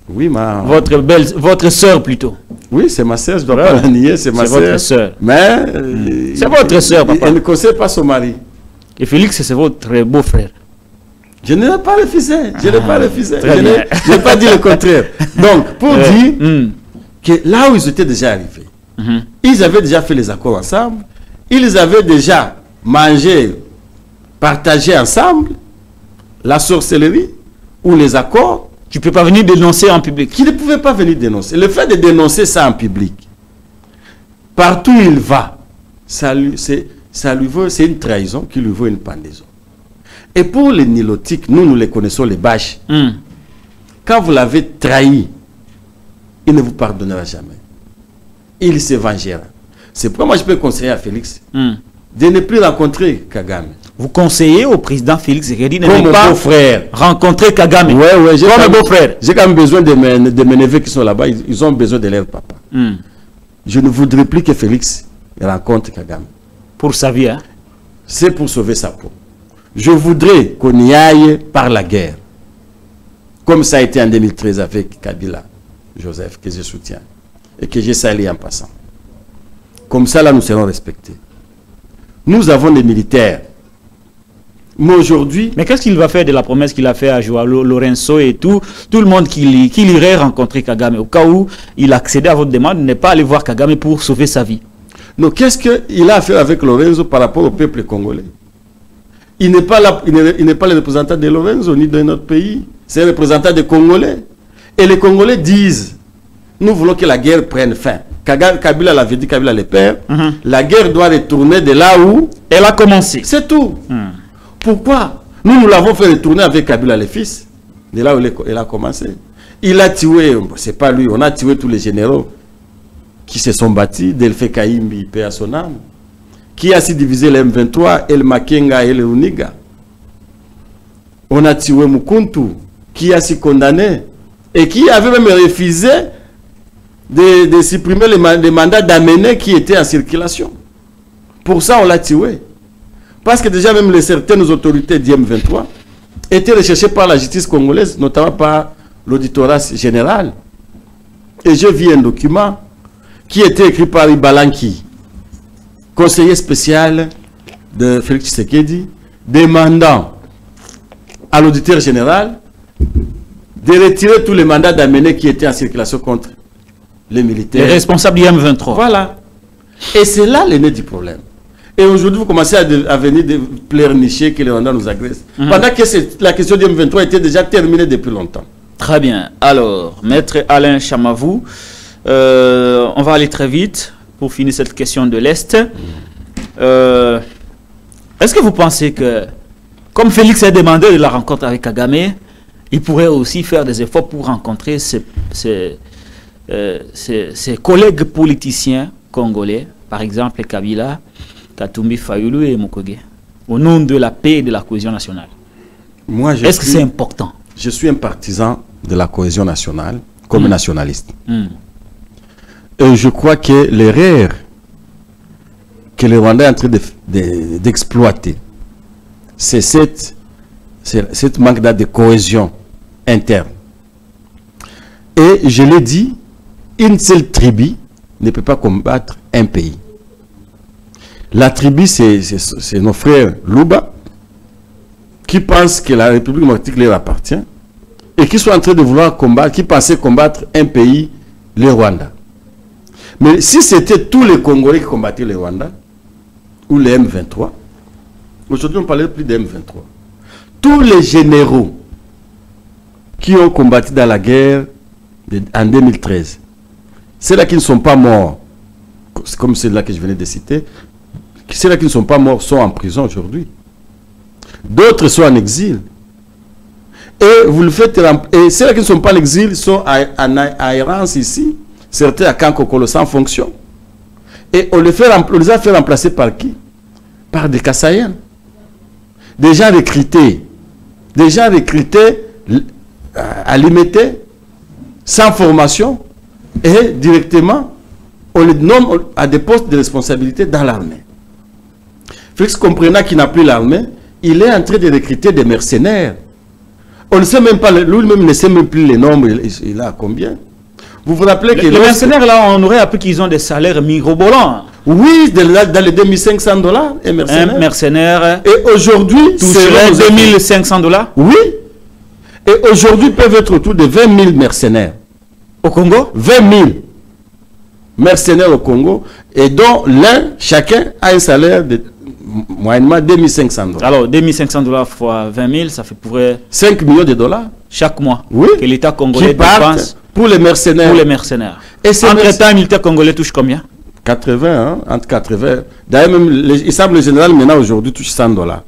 Oui, votre sœur plutôt. Oui, c'est ma sœur, je ne dois pas la nier, c'est ma sœur. C'est votre sœur. Mais c'est votre sœur, papa. Elle ne conseille pas son mari. Et Félix, c'est votre beau-frère. Je n'ai pas refusé. Je n'ai pas refusé. Je n'ai pas dit le contraire. Donc, pour dire que là où ils étaient déjà arrivés, ils avaient déjà fait les accords ensemble, ils avaient déjà mangé, partagé ensemble la sorcellerie ou les accords. Tu ne peux pas venir dénoncer en public. Qui ne pouvait pas venir dénoncer. Le fait de dénoncer ça en public, partout où il va, c'est une trahison qui lui vaut une pendaison. Et pour les nilotiques, nous les connaissons, les bâches. Quand vous l'avez trahi, il ne vous pardonnera jamais. Il se vengera. C'est pourquoi moi je peux conseiller à Félix de ne plus rencontrer Kagame. Vous conseillez au président Félix Tshisekedi de ne pas rencontrer Kagame. Oui, j'ai comme beau-frère. J'ai quand même besoin de mes neveux qui sont là-bas. Ils ont besoin de leur papa. Je ne voudrais plus que Félix rencontre Kagame. Pour sa vie, hein? C'est pour sauver sa peau. Je voudrais qu'on y aille par la guerre. Comme ça a été en 2013 avec Kabila, Joseph, que je soutiens. Et que j'ai sali en passant. Comme ça, là, nous serons respectés. Nous avons des militaires. Mais aujourd'hui... Mais qu'est-ce qu'il va faire de la promesse qu'il a fait à Joao Lorenzo et tout le monde qu'il irait rencontrer Kagame au cas où il accédait à votre demande, n'est pas aller voir Kagame pour sauver sa vie? Non, qu'est-ce qu'il a à faire avec Lorenzo par rapport au peuple congolais? Il n'est pas là, il n'est pas le représentant de Lorenzo ni de notre pays. C'est le représentant des Congolais. Et les Congolais disent, nous voulons que la guerre prenne fin. Kabila l'avait dit, Kabila le père, la guerre doit retourner de là où elle a commencé. C'est tout. Pourquoi? Nous l'avons fait retourner avec Kabila le fils, de là où elle a commencé. Il a tué, c'est pas lui, on a tué tous les généraux qui se sont battus, Delfe Kaimbi, paix à son âme, qui a si divisé le M23, El Makenga et le Uniga. On a tué Mukuntu, qui a si condamné, et qui avait même refusé de supprimer les mandats d'amener qui étaient en circulation. Pour ça, on l'a tué. Parce que déjà, même certaines autorités du M23 étaient recherchées par la justice congolaise, notamment par l'auditorat général. Et je vis un document qui était écrit par Ibalanki, conseiller spécial de Félix Tshisekedi, demandant à l'auditeur général de retirer tous les mandats d'amener qui étaient en circulation contre les militaires. Les responsables du M23. Voilà. Et c'est là le nez du problème. Et aujourd'hui, vous commencez à venir de pleurnicher que les Rwandais nous agressent. Pendant que la question du M23 était déjà terminée depuis longtemps. Très bien. Alors, Maître Alain Chamavou, on va aller très vite pour finir cette question de l'Est. Est-ce que vous pensez que, comme Félix a demandé de la rencontre avec Kagame, il pourrait aussi faire des efforts pour rencontrer ses collègues politiciens congolais, par exemple Kabila, Katumbi Fayulu et Mukwege, au nom de la paix et de la cohésion nationale? Est-ce que c'est important? Je suis un partisan de la cohésion nationale comme nationaliste. Et je crois que l'erreur que les Rwandais sont en train d'exploiter, c'est cette manque de cohésion interne. Et je l'ai dit, une seule tribu ne peut pas combattre un pays. La tribu, c'est nos frères Luba, qui pensent que la République démocratique leur appartient, et qui sont en train de vouloir combattre, qui pensaient combattre un pays, le Rwanda. Mais si c'était tous les Congolais qui combattaient le Rwanda, ou les M23, aujourd'hui on ne parlait plus des M23, tous les généraux qui ont combattu dans la guerre en 2013, ceux-là qui ne sont pas morts, comme ceux-là que je venais de citer, ceux-là qui ne sont pas morts sont en prison aujourd'hui. D'autres sont en exil. Et vous le faites, et ceux-là qui ne sont pas en exil sont en errance ici, certains à Kankokolo sans fonction. Et on les a fait remplacer par qui? Par des Kassaïens. Des gens recrutés, alimentés, sans formation, et directement, on les nomme à des postes de responsabilité dans l'armée. Félix comprenant qu'il n'a plus l'armée, il est en train de recruter des mercenaires. On ne sait même pas, lui-même ne sait même plus les nombres, il a combien. Vous vous rappelez que les mercenaires, là, on aurait appris qu'ils ont des salaires mirobolants. Oui, dans les $2500, un mercenaire. Un mercenaire. Et aujourd'hui, toucherait $2500. Oui. Et aujourd'hui, peuvent être autour de 20 000 mercenaires. Au Congo? 20 000 mercenaires au Congo. Et dont chacun a un salaire de moyennement $2500. Alors, $2500 fois 20 000, ça fait pourrait 5 millions de dollars chaque mois. Oui. Que l'État congolais dépense pour les mercenaires. Pour les mercenaires. Et entre-temps, le militaire congolais touche combien? 80, hein, entre 80. D'ailleurs, même, il semble le général maintenant aujourd'hui touche $100.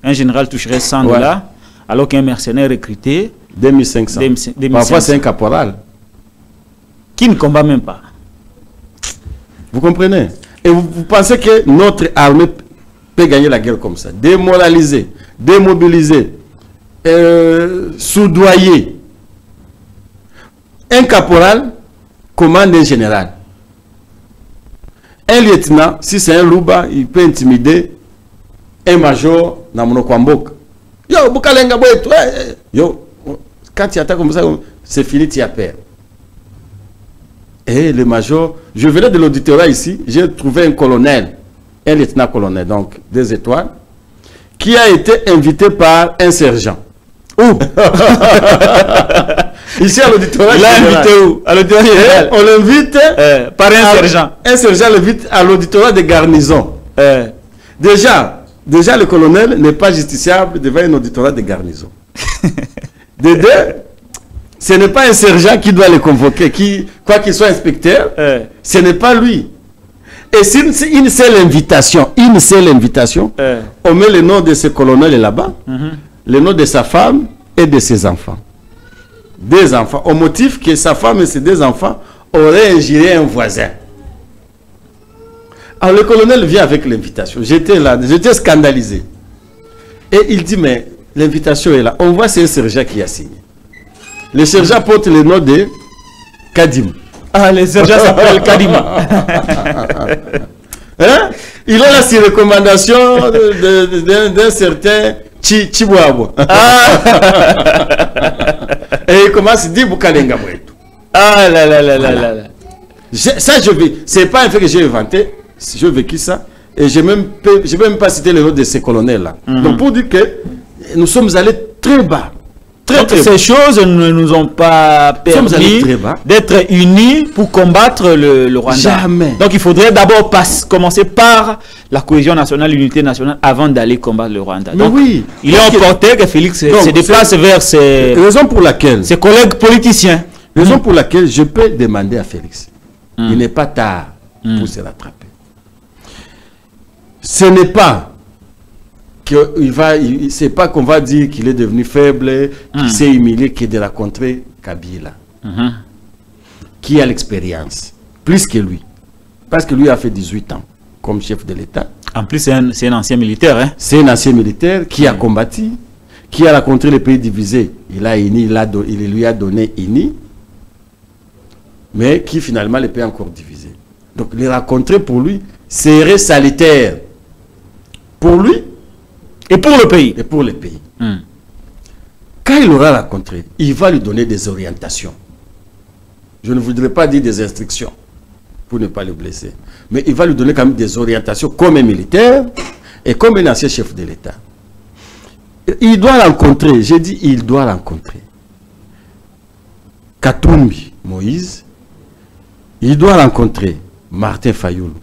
Un général toucherait $100, alors qu'un mercenaire recruté 2500. Parfois, c'est un caporal. Qui ne combat même pas. Vous comprenez? Et vous pensez que notre armée peut gagner la guerre comme ça? Démoraliser, démobiliser, soudoyer. Un caporal commande un général. Un lieutenant, si c'est un louba, il peut intimider un major dans mon Kwambok. Yo, Bukalenga Boeto. Yo, quand tu attaques comme ça, c'est fini, tu as peur. Et le major, je venais de l'auditorat ici, j'ai trouvé un colonel, un lieutenant-colonel, donc 2 étoiles, qui a été invité par un sergent. Où? Ici à l'auditorat. Il l'a invité où? À l'auditorat. On l'invite par un sergent. Un sergent l'invite à l'auditorat de garnison. Déjà, le colonel n'est pas justiciable devant un auditorat de garnison. De deux, Ce n'est pas un sergent qui doit les convoquer, quoi qu'il soit inspecteur, ce n'est pas lui. Et c'est une seule invitation, on met le nom de ce colonel là-bas, le nom de sa femme et de ses enfants. Des enfants, au motif que sa femme et ses deux enfants auraient injurié un voisin. Alors le colonel vient avec l'invitation. J'étais là, j'étais scandalisé. Et il dit, mais l'invitation est là. On voit c'est un sergent qui a signé. Le sergent porte le nom de Kadim. Ah, le sergent s'appelle Kadim. Hein? Il a la recommandation d'un certain Chibuabo. Et il commence à dire Bukalenga Mouetou. Ah là là là là là. Ça, c'est pas un fait que j'ai inventé. J'ai vécu ça. Et je ne vais même pas citer le nom de ces colonels-là. Donc pour dire que nous sommes allés très bas. Ces choses ne nous ont pas permis d'être unis pour combattre le Rwanda. Jamais. Donc il faudrait d'abord commencer par la cohésion nationale, l'unité nationale, avant d'aller combattre le Rwanda. Mais donc, oui. Il est important que Félix se déplace vers ses collègues politiciens. Raison pour laquelle je peux demander à Félix. Il n'est pas tard pour se rattraper. Ce n'est pas c'est pas qu'on va dire qu'il est devenu faible, qu'il s'est humilié, qu'il est de rencontrer Kabila, qui a l'expérience, plus que lui. Parce que lui a fait 18 ans comme chef de l'État. En plus, c'est un ancien militaire. Hein? C'est un ancien militaire qui a combattu, qui a rencontré les pays divisés. Il lui a donné INI, mais qui finalement les pays encore divisés. Donc les rencontrer pour lui serait salutaire. Pour lui, et pour le pays. Et pour les pays. Quand il l'aura rencontré, il va lui donner des orientations. Je ne voudrais pas dire des instructions pour ne pas le blesser. Mais il va lui donner quand même des orientations comme un militaire et comme un ancien chef de l'État. Il doit rencontrer, j'ai dit il doit rencontrer Katumbi Moïse. Il doit rencontrer Martin Fayoulou.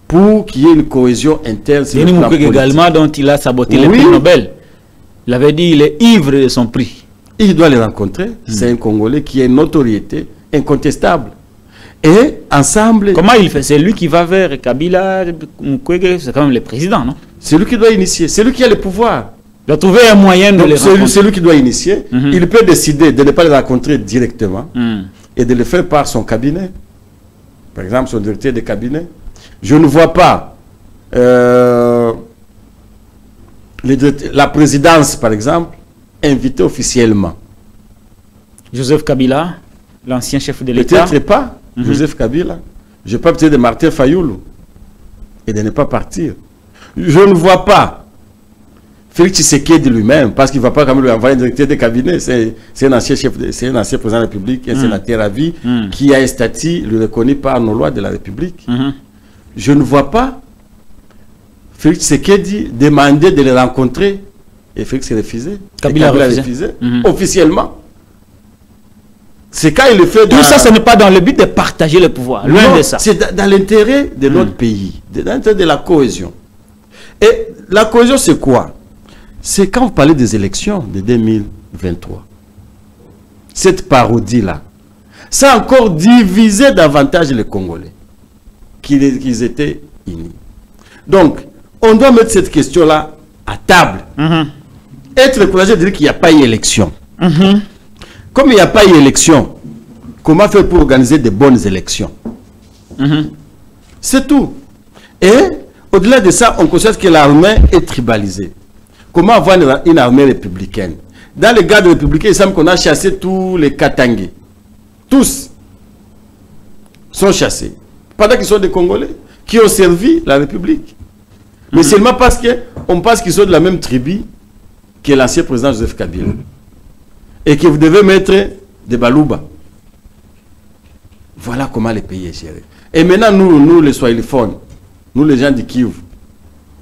Pour qu'il y ait une cohésion interne. C'est une Mukwege également dont il a saboté le prix Nobel. Il avait dit qu'il est ivre de son prix. Il doit les rencontrer. C'est un Congolais qui a une notoriété incontestable. Et ensemble... Comment il fait? C'est lui qui va vers Kabila, Mukwege, c'est quand même le président, non? C'est lui qui doit initier. C'est lui qui a le pouvoir. Il doit trouver un moyen de les rencontrer. C'est lui qui doit initier. Il peut décider de ne pas les rencontrer directement et de le faire par son cabinet. Par exemple, son directeur de cabinet. Je ne vois pas la présidence, par exemple, inviter officiellement. Joseph Kabila, l'ancien chef de l'État. Peut-être pas Joseph Kabila. Je peux peut-être de Martin Fayoulou et de ne pas partir. Je ne vois pas Félix Tshisekedi lui-même, parce qu'il ne va pas quand même lui envoyer un directeur de cabinet. C'est un ancien président de la République, un sénateur à vie, qui a un statut reconnu par nos lois de la République. Je ne vois pas Félix Tshisekedi demander de les rencontrer et Félix refusé. Kabila refusé. Officiellement. C'est quand il le fait. Tout ça, ce n'est pas dans le but de partager le pouvoir. Loin de ça. C'est dans l'intérêt de notre pays, dans l'intérêt de la cohésion. Et la cohésion, c'est quoi? C'est quand vous parlez des élections de 2023. Cette parodie-là, ça a encore divisé davantage les Congolais. Qu'ils étaient unis. Donc, on doit mettre cette question-là à table. Être courageux de dire qu'il n'y a pas eu élection. Comme il n'y a pas eu élection, comment faire pour organiser de bonnes élections? C'est tout. Et au-delà de ça, on constate que l'armée est tribalisée. Comment avoir une armée républicaine? Dans les gardes républicains, il semble qu'on a chassé tous les Katangais. Tous sont chassés. Pendant qu'ils sont des Congolais qui ont servi la République. Mais seulement parce qu'on pense qu'ils sont de la même tribu que l'ancien président Joseph Kabila. Et que vous devez mettre des Balouba. Voilà comment le pays est géré. Et maintenant, nous les Swahiliphones, nous les gens du Kivu,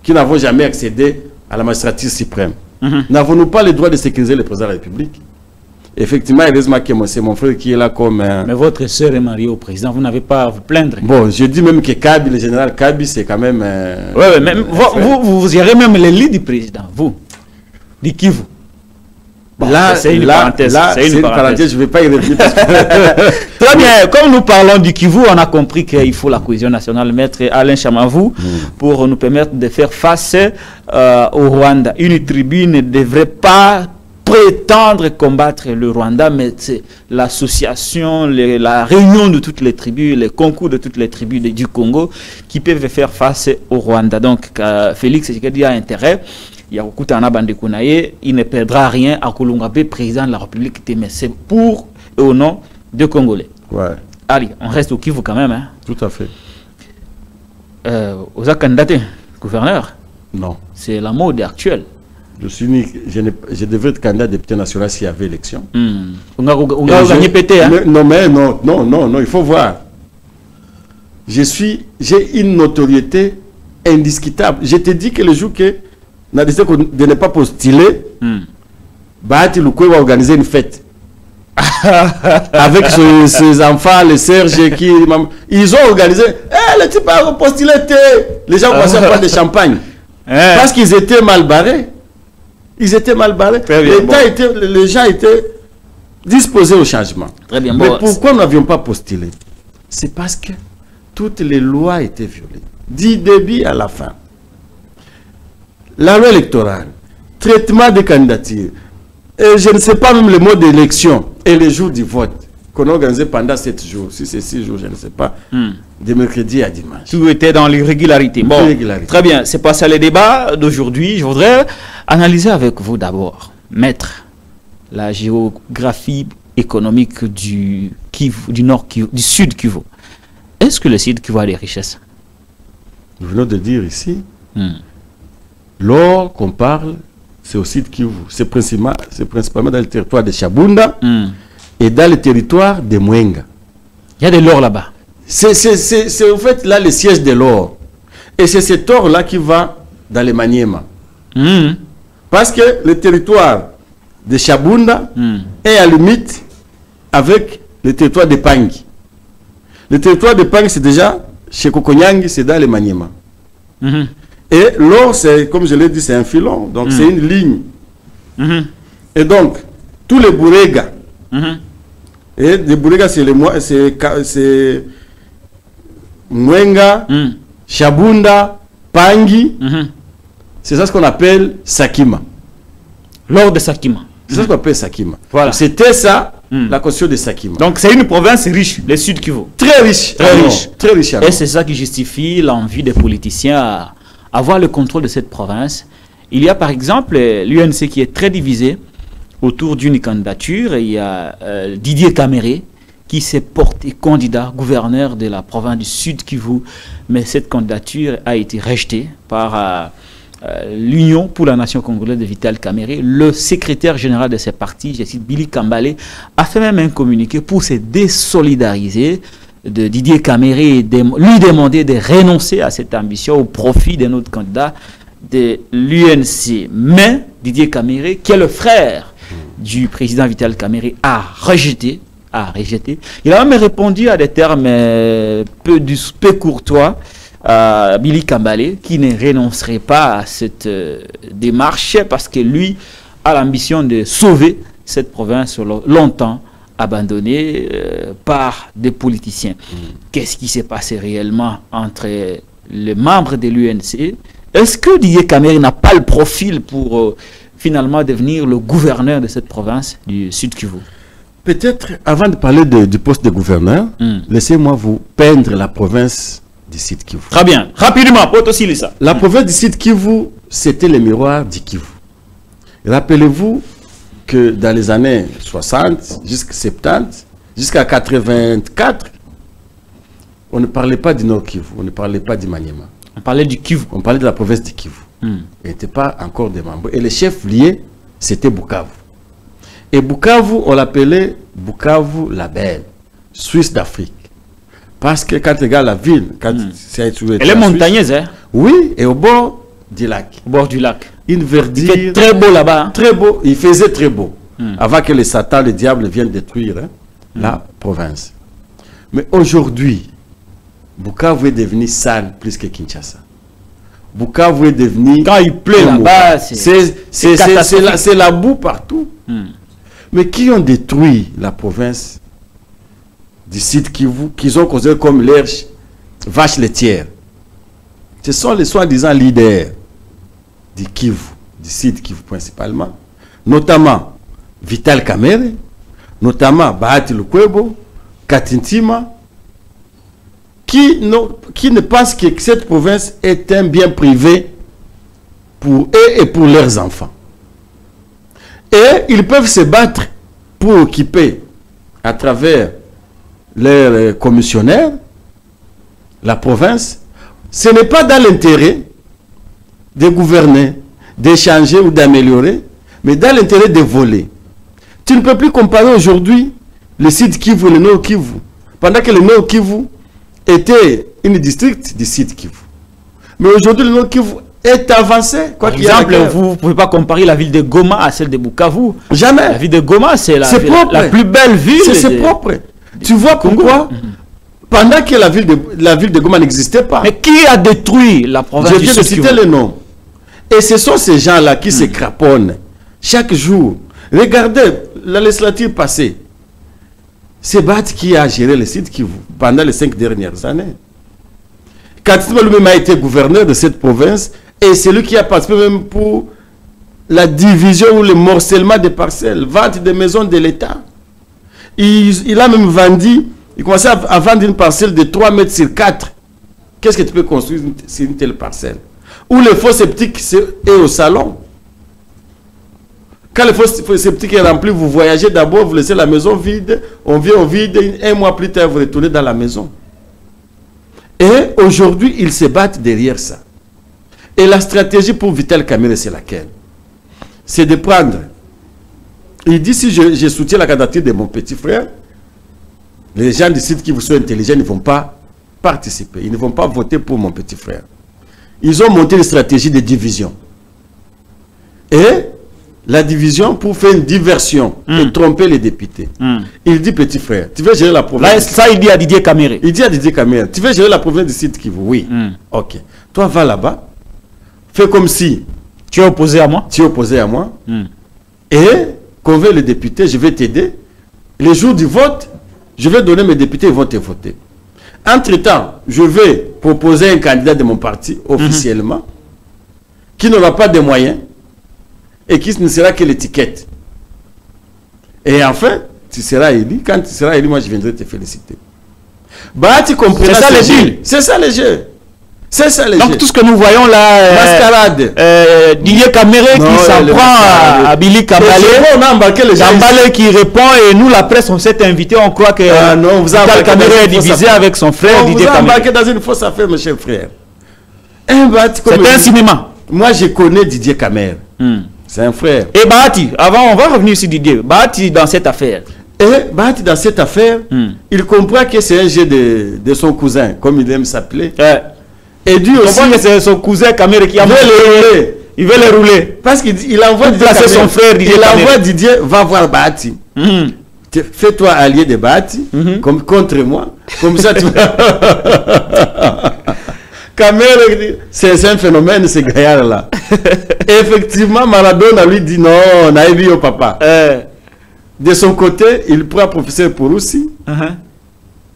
qui n'avons jamais accédé à la magistrature suprême, n'avons-nous pas le droit de sécuriser le président de la République? Effectivement, heureusement que c'est mon frère qui est là comme... Mais votre soeur est mariée au président, vous n'avez pas à vous plaindre. Bon, je dis même que Kabi, le général Kabi, c'est quand même... Oui, mais vous gérez même les lits du président, vous, du Kivu. Bon, là, c'est une parenthèse. C'est une parenthèse, je ne vais pas y revenir. Très bien, comme nous parlons du Kivu, on a compris qu'il faut la cohésion nationale. Maître Alain Chamavou, pour nous permettre de faire face au Rwanda. Une tribu ne devrait pas prétendre combattre le Rwanda, mais c'est l'association, la réunion de toutes les tribus, les concours de toutes les tribus du Congo qui peuvent faire face au Rwanda. Donc, Félix Tshisekedi a intérêt. Il ne perdra rien à Kolongabe, président de la République, mais c'est pour et au nom de Congolais. Ouais. Allez, on reste au Kivu quand même. Hein. Tout à fait. Aux candidatés, gouverneur. Non. C'est la mode actuelle. Je suis ni, je devrais être candidat député national s'il y avait élection. On a gagné pété. Hein? Non, mais non, il faut voir. J'ai une notoriété indiscutable. Je te dis que le jour que on a décidé de ne pas postuler, Bahati Lukwé va organiser une fête. Avec ses enfants, les Serge qui... Ils ont organisé... le type a postulé, les gens commençaient à prendre des champagne. Parce qu'ils étaient mal barrés. Ils étaient mal barrés. Les gens étaient disposés au changement. Très bien. Mais pourquoi nous n'avions pas postulé? C'est parce que toutes les lois étaient violées. Du début à la fin. La loi électorale, traitement des candidatures, et je ne sais pas même le mot d'élection et le jour du vote qu'on a organisé pendant 7 jours, si c'est 6 jours, je ne sais pas, de mercredi à dimanche. Tout était dans l'irrégularité. Bon, très bien, c'est pas ça le débat d'aujourd'hui. Je voudrais analyser avec vous d'abord, maître, la géographie économique du Kivu, du sud Kivu. Est-ce que le sud Kivu a des richesses? Nous venons de dire ici, l'or qu'on parle, c'est au sud Kivu. C'est principalement dans le territoire de Chabunda et dans le territoire de Mwenga. Il y a de l'or là-bas. C'est en fait là le siège de l'or. Et c'est cet or-là qui va dans les Maniema. Parce que le territoire de Chabunda est à limite avec le territoire de Pangi. Le territoire de Pangi, c'est déjà chez Kokonyangi, c'est dans les Maniema. Et l'or, c'est, comme je l'ai dit, c'est un filon. Donc, c'est une ligne. Et donc, tous les Bourega, et les Bourega, c'est Mwenga, Chabunda, Pangi. C'est ça ce qu'on appelle Sakima. L'or de Sakima. C'est ça ce qu'on appelle Sakima. Voilà. C'était ça, la constitution de Sakima. Donc, c'est une province riche, le sud Kivu. Très riche. Très riche. Très riche. Et c'est ça qui justifie l'envie des politiciens à avoir le contrôle de cette province. Il y a par exemple l'UNC qui est très divisé autour d'une candidature. Il y a Didier Kamere qui s'est porté candidat gouverneur de la province du Sud Kivu. Mais cette candidature a été rejetée par l'Union pour la Nation congolaise de Vital Kamere. Le secrétaire général de ce parti, je cite Billy Kambale, a fait même un communiqué pour se désolidariser de Didier Kamere et lui demander de renoncer à cette ambition au profit d'un autre candidat de l'UNC. Mais Didier Kamere, qui est le frère du président Vital Kamere, a rejeté. Il a même répondu à des termes peu courtois à Billy Kambale, qui ne renoncerait pas à cette démarche parce que lui a l'ambition de sauver cette province longtemps abandonné par des politiciens. Qu'est-ce qui s'est passé réellement entre les membres de l'UNC? Est-ce que Didier Kamere n'a pas le profil pour finalement devenir le gouverneur de cette province du Sud Kivu? Peut-être, avant de parler du poste de gouverneur, laissez-moi vous peindre la province du Sud Kivu. Très bien, rapidement, pour aussi ça. La province du Sud Kivu, c'était le miroir du Kivu. Rappelez-vous que dans les années 60, jusqu'à 70, jusqu'à 84, on ne parlait pas du Nord Kivu, on ne parlait pas du Maniema. On parlait du Kivu. On parlait de la province du Kivu. Il n'était pas encore des membres. Et le chef lié, c'était Bukavu. Et Bukavu, on l'appelait Bukavu la Belle, Suisse d'Afrique. Parce que quand tu regardes la ville, quand elle est montagneuse, hein? Oui, et au bord du lac. Au bord du lac. Une verdure. Il fait très beau là-bas. Hein? Très beau. Il faisait très beau. Avant que les Satan, le diable viennent détruire la province. Mais aujourd'hui, Bukavu est devenu sale plus que Kinshasa. Bukavu est devenu... Quand il pleut là-bas, c'est la boue partout. Mais qui ont détruit la province du site Kivu, qu'ils ont considéré comme leur vache laitière? Ce sont les soi-disant leaders du Kivu, du site Kivu principalement, notamment Vital Kamerhe, notamment Bahati Lukwebo, Katintima, qui ne pensent que cette province est un bien privé pour eux et pour leurs enfants. Et ils peuvent se battre pour occuper, à travers leurs commissionnaires, la province. Ce n'est pas dans l'intérêt de gouverner, d'échanger ou d'améliorer, mais dans l'intérêt de voler. Tu ne peux plus comparer aujourd'hui le site Kivu et le Nord Kivu, pendant que le Nord Kivu était une district du site Kivu. Mais aujourd'hui, le Nord Kivu est avancé. Par exemple, vous ne pouvez pas comparer la ville de Goma à celle de Bukavu. Jamais. La ville de Goma, c'est la plus belle ville. C'est propre. Tu vois pourquoi? Pendant que la ville de Goma n'existait pas. Mais qui a détruit la province? Je viens de citer le nom. Et ce sont ces gens-là qui se craponnent chaque jour. Regardez la législature passée. C'est Bat qui a géré le site Kivu pendant les 5 dernières années. Katintima lui-même a été gouverneur de cette province et c'est lui qui a participé même pour la division ou le morcellement des parcelles, vente des maisons de l'État. Il a même vendu, il commençait à vendre une parcelle de 3 mètres sur 4. Qu'est-ce que tu peux construire sur une telle parcelle? Ou le faux sceptique est au salon. Quand le faux sceptique est rempli, vous voyagez d'abord, vous laissez la maison vide, on vient au vide, un mois plus tard, vous retournez dans la maison. Et aujourd'hui, ils se battent derrière ça. Et la stratégie pour Vital Kamerhe, c'est laquelle? C'est de prendre. Il dit, si je soutiens la candidature de mon petit frère, les gens du site qui vous sont intelligents ne vont pas participer. Ils ne vont pas voter pour mon petit frère. Ils ont monté une stratégie de division. Et la division pour faire une diversion et tromper les députés. Il dit, petit frère, tu veux gérer la province? Là, ça, il dit à Didier Kamerhe. Il dit à Didier Kamerhe, tu veux gérer la province du site Kivu? Oui. Ok. Toi, va là-bas. Fais comme si tu es opposé à moi. Tu es opposé à moi. Et convainc les députés, je vais t'aider. Les jours du vote, je vais donner mes députés, ils vont te voter. Entre-temps, je vais proposer un candidat de mon parti officiellement qui n'aura pas de moyens et qui ne sera que l'étiquette. Et enfin, tu seras élu. Quand tu seras élu, moi je viendrai te féliciter. Bah, tu comprends. C'est ça le jeu. C'est ça le jeu. C'est ça le jeu. Donc tout ce que nous voyons là, mascarade. Didier Kamerhe qui s'en prend à Billy Kambale qui répond et nous la presse on s'est invité, on croit que Vital Kamerhe est divisé avec son frère Didier Kamerhe. Vous embarquez dans une fausse affaire, mon cher frère. C'est un cinéma. Moi je connais Didier Kamerhe. C'est un frère. Et Bahati, avant on va revenir sur Didier. Bahati dans cette affaire. Et Bahati dans cette affaire, il comprend que c'est un jeu de son cousin, comme il aime s'appeler. Et lui aussi, que c'est son cousin Kamerhe qui a veut le rouler. Il veut le rouler. Parce qu'il envoie Didier placer son frère Didier. Il envoie Didier, va voir Bahati. Fais-toi allié de Bahati, contre moi. Comme ça, tu Kamerhe, c'est un phénomène, ce gaillard-là. Effectivement, Maradona lui dit non, naïvi au papa. De son côté, il prend professeur Pouroussi.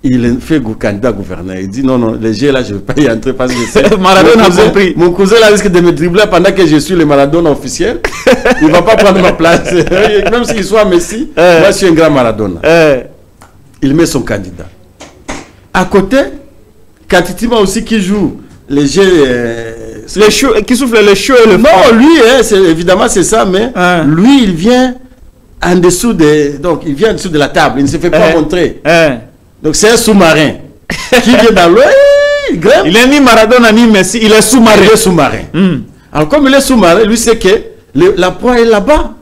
Il fait candidat gouverneur. Il dit non, non, les jeux là, je ne vais pas y entrer parce que c'est. Maradona a compris. Mon cousin là risque de me dribbler pendant que je suis le Maradona officiel. Il ne va pas prendre ma place. Même s'il soit Messi, moi je suis un grand Maradona. Il met son candidat. À côté, Katintima aussi qui joue les jeux. Qui souffle le chaud et le froid. Non, lui, évidemment c'est ça, mais lui il vient en dessous de. Donc il vient en dessous de la table, il ne se fait pas montrer. Donc c'est un sous-marin qui vient dans l'eau, il grimpe. Il est ni Maradona ni Messi, il est sous-marin. Il est sous-marin. Alors comme il est sous-marin, lui sait que la proie est là-bas.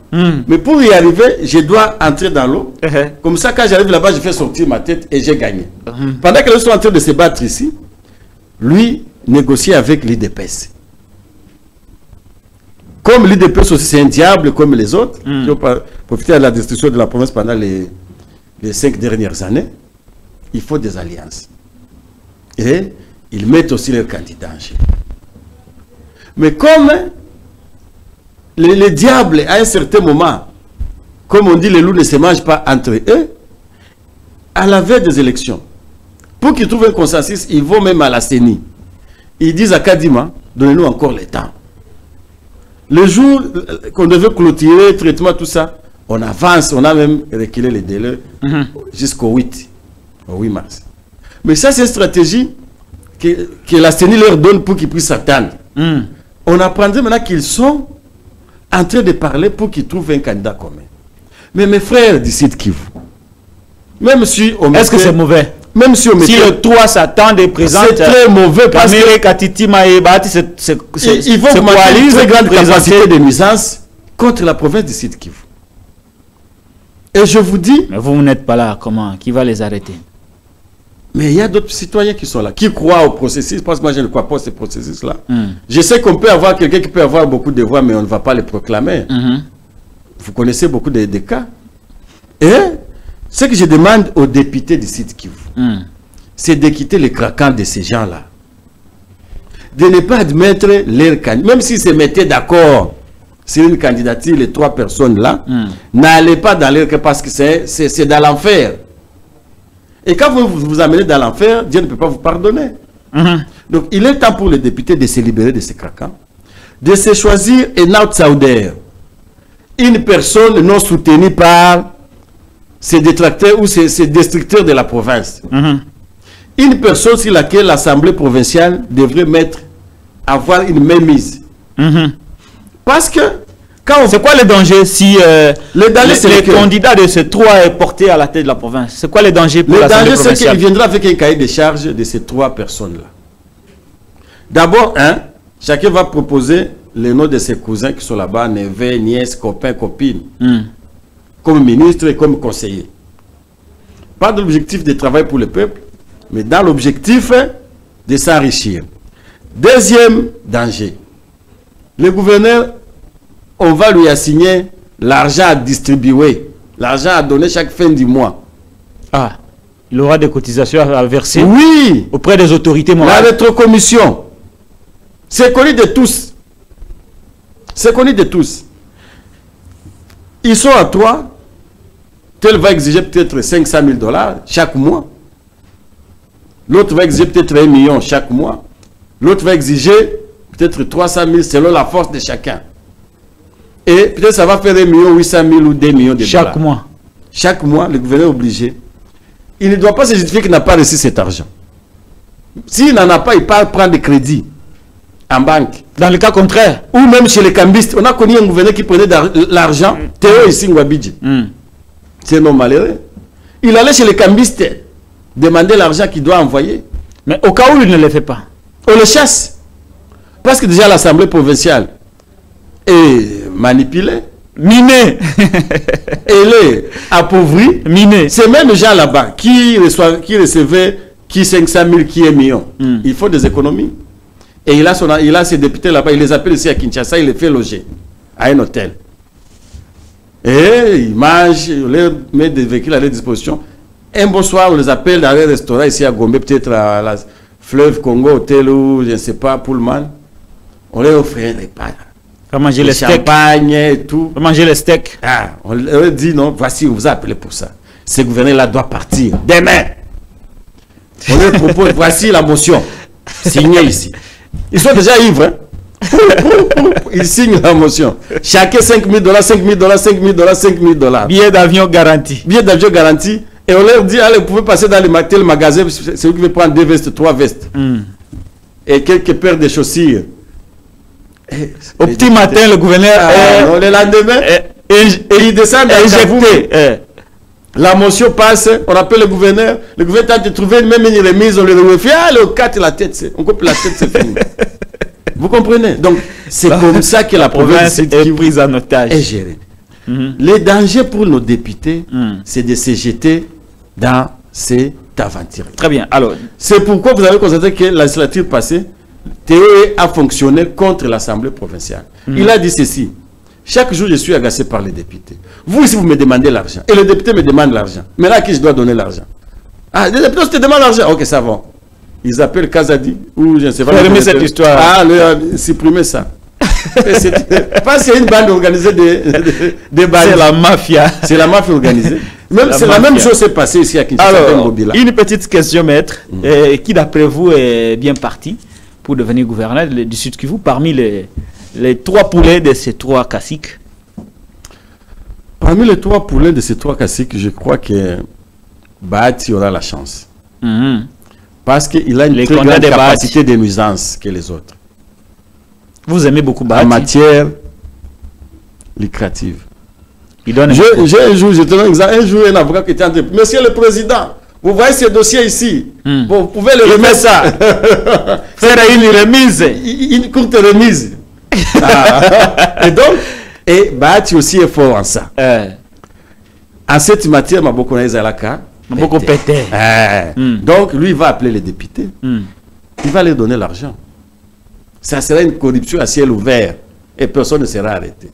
Mais pour y arriver, je dois entrer dans l'eau. Comme ça, quand j'arrive là-bas, je fais sortir ma tête et j'ai gagné. Pendant que les sont en train de se battre ici, lui négocie avec l'IDPS. Comme l'IDPS aussi, c'est un diable comme les autres, qui ont profité de la destruction de la province pendant les 5 dernières années. Il faut des alliances. Et ils mettent aussi leurs candidats en jeu. Mais comme les diables, à un certain moment, comme on dit, les loups ne se mangent pas entre eux, à la veille des élections, pour qu'ils trouvent un consensus, ils vont même à la CENI. Ils disent à Kadima, donnez-nous encore le temps. Le jour qu'on devait clôturer, traitement, tout ça, on avance, on a même reculé les délais jusqu'au 8 mars. Mais ça, c'est une stratégie que la CENI leur donne pour qu'ils puissent s'attendre. On apprendrait maintenant qu'ils sont en train de parler pour qu'ils trouvent un candidat commun. Mais mes frères du site Kivu, même si on est-ce que c'est mauvais? Même si on mettait, si le 3 s'attend et présente, c'est très mauvais parce que il faut montrer une très grande capacité de nuisance contre la province du site Kivu. Et je vous dis... Mais vous n'êtes pas là, comment? Qui va les arrêter? Mais il y a d'autres citoyens qui sont là, qui croient au processus, parce que moi je ne crois pas à ce processus-là. Je sais qu'on peut avoir quelqu'un qui peut avoir beaucoup de voix, mais on ne va pas les proclamer. Vous connaissez beaucoup de cas. Et ce que je demande aux députés du site Kivu, c'est de quitter les craquants de ces gens-là. De ne pas admettre leur candidat, même s'ils se mettaient d'accord sur une candidature, les 3 personnes-là, n'allez pas dans leur cas parce que c'est dans l'enfer. Et quand vous vous amenez dans l'enfer, Dieu ne peut pas vous pardonner. Donc, il est temps pour les députés de se libérer de ces craquants, de se choisir un outsider, une personne non soutenue par ses détracteurs ou ses destructeurs de la province. Une personne sur laquelle l'Assemblée provinciale devrait avoir une mainmise. Parce que c'est quoi le danger si le candidat de ces 3 est porté à la tête de la province? C'est quoi le danger pour l'Assemblée provinciale? Le danger, c'est qu'il viendra avec un cahier de charges de ces 3 personnes-là. D'abord, chacun va proposer les noms de ses cousins qui sont là-bas, neveux, nièces, copains, copines, comme ministre et comme conseiller. Pas de l'objectif de travail pour le peuple, mais dans l'objectif de s'enrichir. Deuxième danger, le gouverneur, on va lui assigner l'argent à distribuer, l'argent à donner chaque fin du mois. Ah, il aura des cotisations à verser? Oui, auprès des autorités morales. La rétrocommission, c'est connu de tous. C'est connu de tous. Ils sont à 3, tel va exiger peut-être 500 000 $ chaque mois. L'autre va exiger peut-être 1 million chaque mois. L'autre va exiger peut-être 300 000 selon la force de chacun. Et peut-être ça va faire 1 800 000 ou 2 millions de dollars. Chaque mois. Chaque mois, le gouverneur est obligé. Il ne doit pas se justifier qu'il n'a pas reçu cet argent. S'il n'en a pas, il part prendre des crédits en banque. Dans le cas contraire. Ou même chez les cambistes. On a connu un gouverneur qui prenait de l'argent. Théo ici, Ngwabidji. C'est un homme malheureux. Il allait chez les cambistes demander l'argent qu'il doit envoyer. Mais au cas où il ne le fait pas, on le chasse. Parce que déjà l'Assemblée provinciale est manipulée, minée, elle est appauvrie, minée. C'est même les gens là-bas qui recevaient qui 500 000, qui 1 million. Il faut des économies. Et il a ses députés là-bas, il les appelle ici à Kinshasa, il les fait loger à un hôtel. Et ils mangent, on leur met des véhicules à leur disposition. Un bon soir, on les appelle dans un restaurant ici à Gombe, peut-être à la Fleuve Congo, hôtel ou je ne sais pas, Pullman. On leur offre un repas. On va manger les steaks. Champagne et tout. On va manger les steaks. Ah, on leur dit non, voici, on vous a appelé pour ça. Ce gouverneur-là doit partir demain. On leur propose, voici la motion. Signez ici. Ils sont déjà ivres. Hein? Ils signent la motion. Chacun 5 000 $, 5 000 $, 5 000 $, 5 000 $. Billet d'avion garanti. Billet d'avion garanti. Et on leur dit, allez, vous pouvez passer dans le magasin, c'est vous qui veut prendre 2 vestes, 3 vestes. Et quelques paires de chaussures. Et, au petit matin, le gouverneur... le lendemain, il descend injecté. La motion passe, on appelle le gouverneur tente de trouver même une remise, on le refait, le 4 la tête, on coupe la tête, c'est fini. Vous comprenez? Donc, c'est comme ça que la province est prise en otage. Est gérée. Le danger pour nos députés, c'est de se jeter dans cette aventure. Très bien. Alors, c'est pourquoi vous avez constaté que la législature passée, Théo a fonctionné contre l'Assemblée provinciale. Il a dit ceci. Chaque jour, je suis agacé par les députés. Vous ici, vous me demandez l'argent. Et le député me demande l'argent. Mais là, à qui je dois donner l'argent? Ah, les députés te demandent l'argent. Ok, ça va. Ils appellent Kazadi, ou je ne sais pas. Fermez cette histoire. Ah, supprimer ça. Parce qu'il y a une bande organisée des bandes. C'est la mafia. C'est la mafia organisée. Même, c'est la même chose qui s'est passée ici à Kinshasa. Alors, une petite question, maître. Qui d'après vous est bien parti pour devenir gouverneur du Sud Kivu parmi les 3 poulets de ces 3 caciques? Parmi les 3 poulets de ces 3 caciques, je crois que Bahati aura la chance. Parce qu'il a une très grande capacité de nuisance que les autres. Vous aimez beaucoup Bahati? En matière lucrative. J'ai un jour, je te donne un exemple. Un jour, un avocat qui était en train de dire, Monsieur le Président, vous voyez ce dossier ici, vous pouvez le remettre ça. Faire une remise. Une courte remise. Et donc, Bahati aussi est fort en ça. En cette matière, Maboko Naizalaka. Maboko pété. Donc, lui, il va appeler les députés. Il va leur donner l'argent. Ça sera une corruption à ciel ouvert. Et personne ne sera arrêté.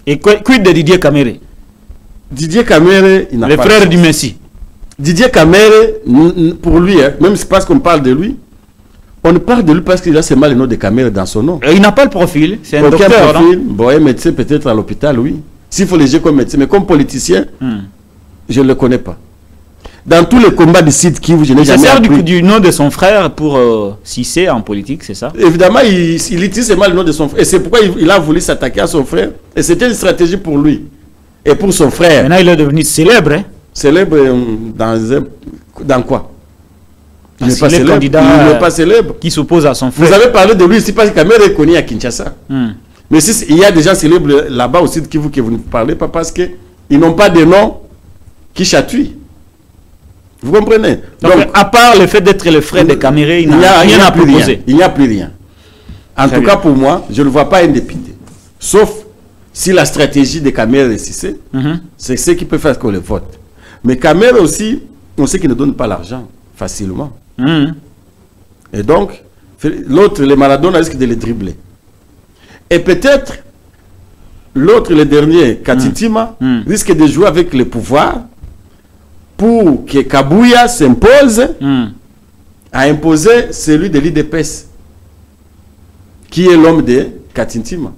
Et quid de Didier Kamere? Didier Kamere, il n'a pas. Le frère du Messie. Didier Kamere, pour lui, hein, même si parce qu'on parle de lui, on ne parle de lui parce qu'il a seulement le nom de Kamere dans son nom. Il n'a pas le profil. C'est un aucun docteur. Profil. Bon, un médecin peut-être à l'hôpital, oui. S'il faut léger comme médecin, mais comme politicien, je ne le connais pas. Dans tous les combats de Sud Kivu, je n'ai jamais appris. Il sert du nom de son frère pour Cissé en politique, c'est ça? Évidemment, il utilise seulement le nom de son frère. Et c'est pourquoi il a voulu s'attaquer à son frère. Et c'était une stratégie pour lui. Et pour son frère. Maintenant, il est devenu célèbre. Hein? Célèbre dans quoi? Il n'est pas célèbre. Candidat il n'est pas célèbre. Qui s'oppose à son frère. Vous avez parlé de lui ici parce que Kamere est connu à Kinshasa. Mais il y a des gens célèbres là-bas aussi que vous ne parlez pas parce qu'ils n'ont pas de nom qui chatouillent. Vous comprenez? Donc, à part le fait d'être le frère de Kamere, il n'y a rien à proposer. Il n'y a plus rien. En tout cas, pour moi, je ne vois pas un député. Sauf si la stratégie de Kamere est cessée, c'est ce qui peut faire qu'on le vote. Mais Kamere aussi, on sait qu'il ne donne pas l'argent facilement. Et donc, l'autre, les Maradona, risque de les dribbler. Et peut-être, l'autre, le dernier, Katitima, risque de jouer avec le pouvoir pour que Kabouya s'impose à imposer celui de l'IDPS, qui est l'homme de Katintima.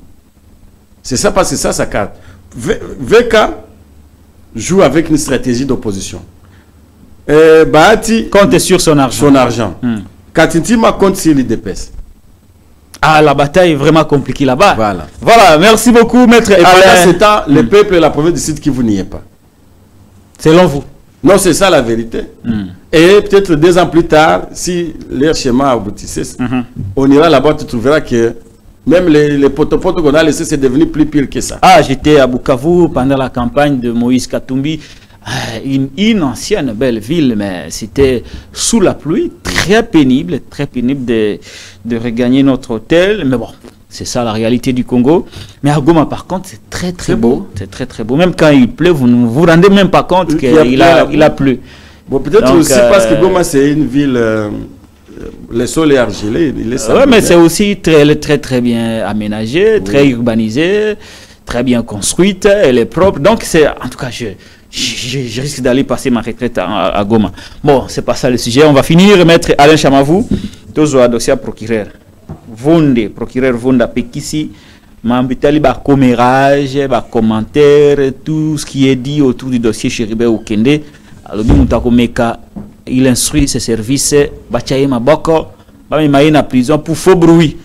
C'est ça, parce que ça, sa carte. VK joue avec une stratégie d'opposition. Bahati compte sur son argent. Katintima compte sur l'IDPS. Ah, la bataille est vraiment compliquée là-bas. Voilà, merci beaucoup, maître. Et pendant ce temps, le peuple et la province du Sud qui vous n'y est pas. Selon vous? Non, c'est ça la vérité. Et peut-être 2 ans plus tard, si leur schéma aboutissait, on ira là-bas, tu trouveras que même les potopotos qu'on a laissés, c'est devenu plus pire que ça. Ah, j'étais à Bukavu pendant la campagne de Moïse Katumbi. Une ancienne belle ville, mais c'était sous la pluie, très pénible de regagner notre hôtel. Mais bon, c'est ça la réalité du Congo. Mais à Goma, par contre, c'est très beau. C'est très beau. Même quand il pleut, vous ne vous rendez même pas compte qu'il a plu. Bon, peut-être aussi parce que Goma, c'est une ville, le sol est argilé. Oui, mais c'est aussi très bien aménagé, très urbanisé, très bien construite, elle est propre. Donc, en tout cas, je risque d'aller passer ma retraite à Goma. Bon, c'est pas ça le sujet. On va finir, maître Alain Chamavou, toujours dossier procureur. Procureur Vonda Pekisi, Mambitali, commérage, commentaire, tout ce qui est dit autour du dossier Chéribé Okende. Alors, il instruit ses services, Bachaye Maboko, Bamimaïna prison pour faux bruit.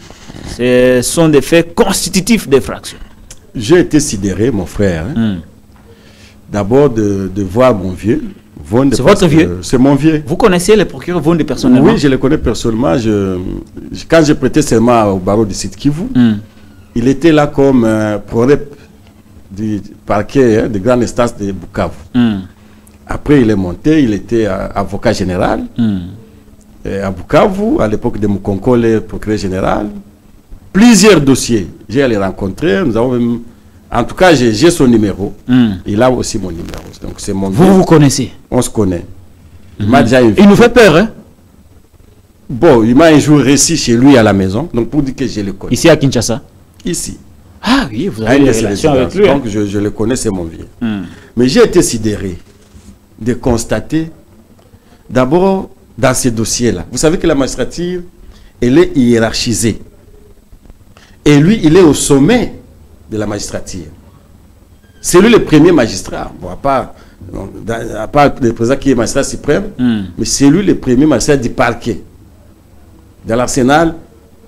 Ce sont des faits constitutifs d'infraction. J'ai été sidéré, mon frère. D'abord de voir mon vieux. C'est votre vieux? C'est mon vieux. Vous connaissez le procureur Vonde personnellement? Oui, je le connais personnellement. Quand je prêtais serment au barreau du Sud Kivu, il était là comme pro-rep du parquet de grande instance de Bukavu. Après, il est monté, il était avocat général. À Bukavu, à l'époque de Mukonkole, procureur général. Plusieurs dossiers. J'ai allé rencontrer. Nous avons même... En tout cas, j'ai son numéro. Il a aussi mon numéro. Donc, c'est mon vieux. Vous connaissez? On se connaît. Il m'a déjà invité. Il nous fait peur, hein? Bon, il m'a un jour réussi chez lui à la maison. Donc, pour dire que je le connais. Ici à Kinshasa? Ici. Ah oui, vous avez des relations avec lui. Donc, je le connais, c'est mon vieux. Mais j'ai été sidéré de constater, d'abord, dans ces dossiers-là. Vous savez que la magistrature, elle est hiérarchisée. Et lui, il est au sommet de la magistrature. C'est lui le premier magistrat. Bon, à part le président qui est magistrat suprême, mais c'est lui le premier magistrat du parquet. Dans l'arsenal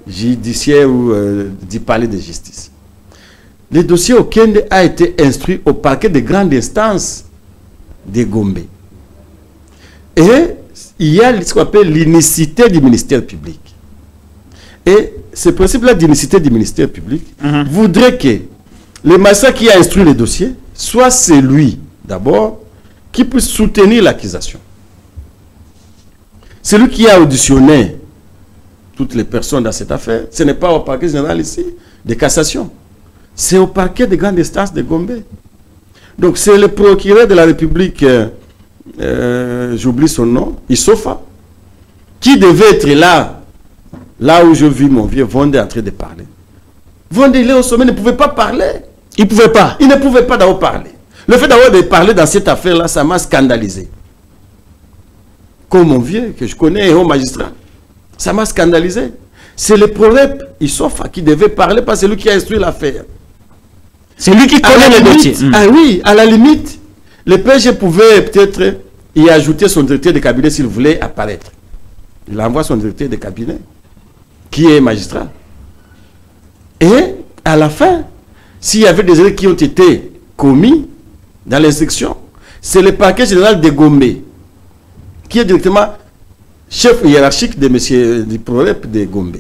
judiciaire ou du palais de justice. Le dossier Okende a été instruit au parquet de grande instance de Gombe. Et il y a ce qu'on appelle l'unicité du ministère public. Et ce principe-là d'unicité du ministère public voudrait que le magistrat qui a instruit le dossier soit celui, d'abord, qui puisse soutenir l'accusation. Celui qui a auditionné toutes les personnes dans cette affaire, ce n'est pas au parquet général ici de cassation. C'est au parquet de grande instance de Gombe. Donc c'est le procureur de la République, j'oublie son nom, Issofa, qui devait être là où je vis mon vieux Vonde en train de parler. Vonde, il est au sommet, ne pouvait pas parler. Il ne pouvait pas. Il ne pouvait pas d'abord parler. Le fait d'avoir de parler dans cette affaire-là, ça m'a scandalisé. Comme mon vieux, que je connais, un magistrat. Ça m'a scandalisé. C'est le prorep Issofa qui devait parler, pas celui qui a instruit l'affaire. C'est lui qui connaît le dossier. Ah oui, à la limite, le PG pouvait peut-être y ajouter son directeur de cabinet s'il voulait apparaître. Il envoie son directeur de cabinet, qui est magistrat. Et à la fin, s'il y avait des erreurs qui ont été commis dans l'instruction, c'est le parquet général de Gombe, qui est directement chef hiérarchique de M. du prorep de Gombe,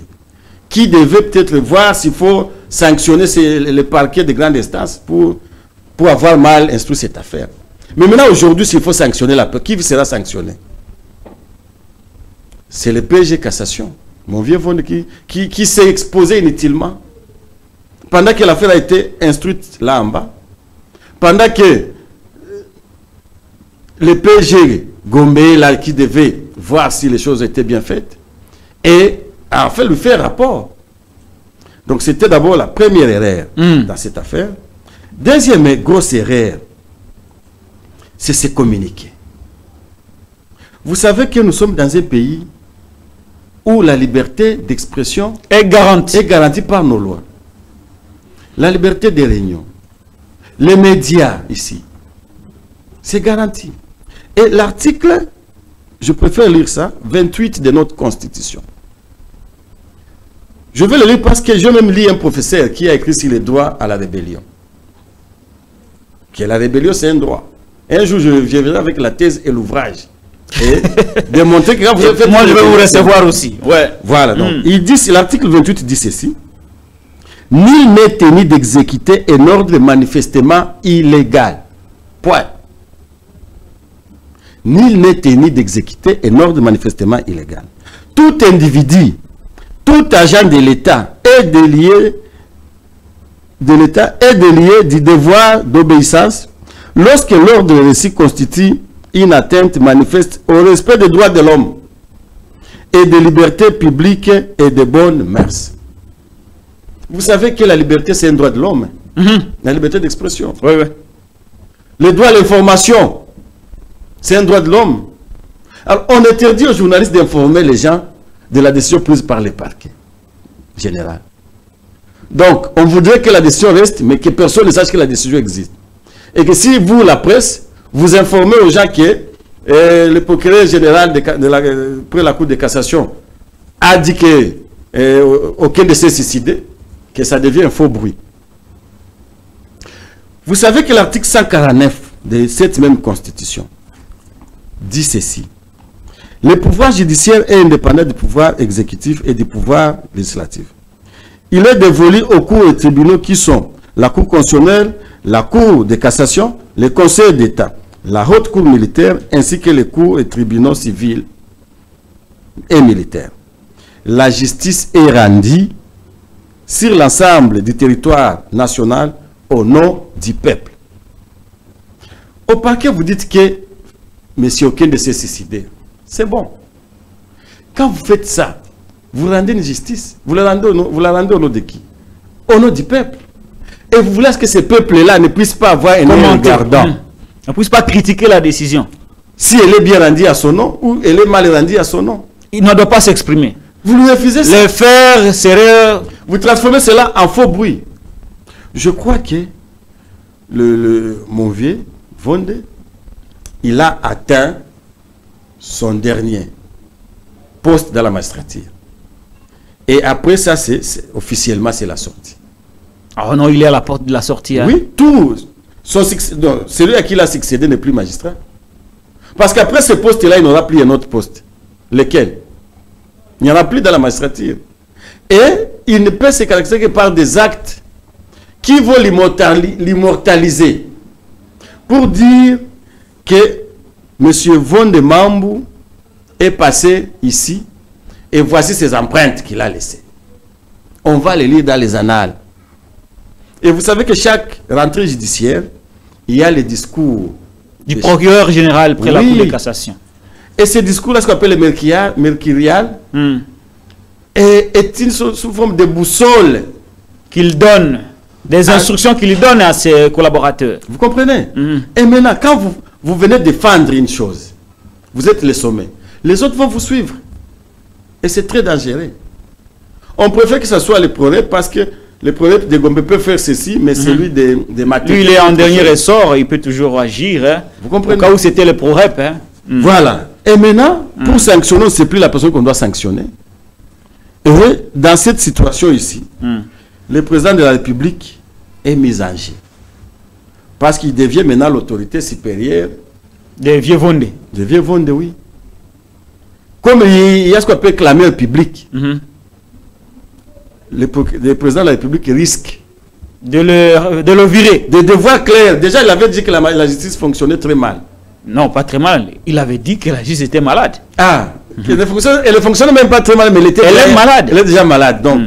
qui devait peut-être voir s'il faut sanctionner le parquet de grande instance pour avoir mal instruit cette affaire. Mais maintenant, aujourd'hui, s'il faut sanctionner la qui sera sanctionné? C'est le PG Cassation, mon vieux Vonde, qui s'est exposé inutilement. Pendant que l'affaire a été instruite là en bas, pendant que le PG Gombe, là, qui devait voir si les choses étaient bien faites, et a fait lui faire rapport. Donc c'était d'abord la première erreur dans cette affaire. Deuxième grosse erreur, c'est se communiquer. Vous savez que nous sommes dans un pays où la liberté d'expression est garantie par nos lois. La liberté des réunions, les médias ici, c'est garanti. Et l'article, je préfère lire ça, 28 de notre Constitution. Je vais le lire parce que j'ai même lu un professeur qui a écrit sur les droits à la rébellion. Que la rébellion, c'est un droit. Un jour, je viendrai avec la thèse et l'ouvrage. Et démontrer que quand vous avez fait... Moi, je vais vous recevoir aussi. Ouais. Voilà. Donc, il dit, l'article 28 dit ceci. Nul n'est tenu d'exécuter un ordre manifestement illégal. Point. Nul n'est tenu d'exécuter un ordre manifestement illégal. Tout individu, tout agent de l'État est délié du devoir d'obéissance lorsque l'ordre reçu constitue une atteinte manifeste au respect des droits de l'homme et des libertés publiques et des bonnes mœurs. Vous savez que la liberté, c'est un droit de l'homme. La liberté d'expression. Oui, oui. Le droit à l'information, c'est un droit de l'homme. Alors, on interdit aux journalistes d'informer les gens de la décision prise par les parquets général. Donc, on voudrait que la décision reste, mais que personne ne sache que la décision existe. Et que si vous, la presse, vous informez aux gens que le procureur général près la Cour de cassation a dit qu'aucun de s'est suicidé, que ça devient un faux bruit. Vous savez que l'article 149 de cette même Constitution dit ceci. Le pouvoir judiciaire est indépendant du pouvoir exécutif et du pouvoir législatif. Il est dévolu aux cours et tribunaux qui sont la Cour constitutionnelle, la Cour de cassation, le Conseil d'État, la Haute Cour militaire ainsi que les cours et tribunaux civils et militaires. La justice est rendue sur l'ensemble du territoire national au nom du peuple. Au parquet, vous dites que M. Okende s'est suicidé. C'est bon. Quand vous faites ça, vous rendez une justice. Vous la rendez au nom de qui? Au nom du peuple. Et vous voulez que ce peuple-là ne puisse pas avoir un œil regardant. Ne puisse pas critiquer la décision. si elle est bien rendue à son nom ou elle est mal rendue à son nom. Il ne doit pas s'exprimer. Vous lui refusez ça. Le faire serait... Vous transformez cela en faux bruit. Je crois que mon vieux Vonde, il a atteint son dernier poste dans la magistrature. Et après ça, officiellement, c'est la sortie. Oh non, il est à la porte de la sortie. Hein? Oui, tout. Celui à qui il a succédé n'est plus magistrat. Parce qu'après ce poste-là, il n'aura plus un autre poste. Lequel? Il n'y en a plus dans la magistrature. Et il ne peut se caractériser que par des actes qui vont l'immortaliser. Pour dire que M. Vonde Mambou est passé ici et voici ses empreintes qu'il a laissées. On va les lire dans les annales. Et vous savez que chaque rentrée judiciaire, il y a les discours du procureur général près la Cour de cassation. Et ce discours-là, ce qu'on appelle le mercurial, est sous forme de boussole qu'il donne, des instructions qu'il donne à ses collaborateurs. Vous comprenez? Et maintenant, quand vous venez défendre une chose, vous êtes le sommet, les autres vont vous suivre. Et c'est très dangereux. On préfère que ce soit le prophète parce que le prophète de Gombe peut faire ceci, mais celui de Mathieu. Lui, il est en dernier ressort, il peut toujours agir. Hein. Vous comprenez? Au cas où c'était le prophète. Hein. Voilà. Et maintenant, pour sanctionner, ce n'est plus la personne qu'on doit sanctionner. Et dans cette situation ici, le président de la République est mis en jeu. Parce qu'il devient maintenant l'autorité supérieure. Des vieux Vonde. Des vieux Vonde, oui. Comme il y a ce qu'on appelle clameur public. Le président de la République risque de le virer. De devoir clair. Déjà, il avait dit que la justice fonctionnait très mal. Non, pas très mal. Il avait dit que la justice était malade. Ah, elle ne fonctionne même pas très mal, mais elle est malade. Elle est déjà malade. Donc,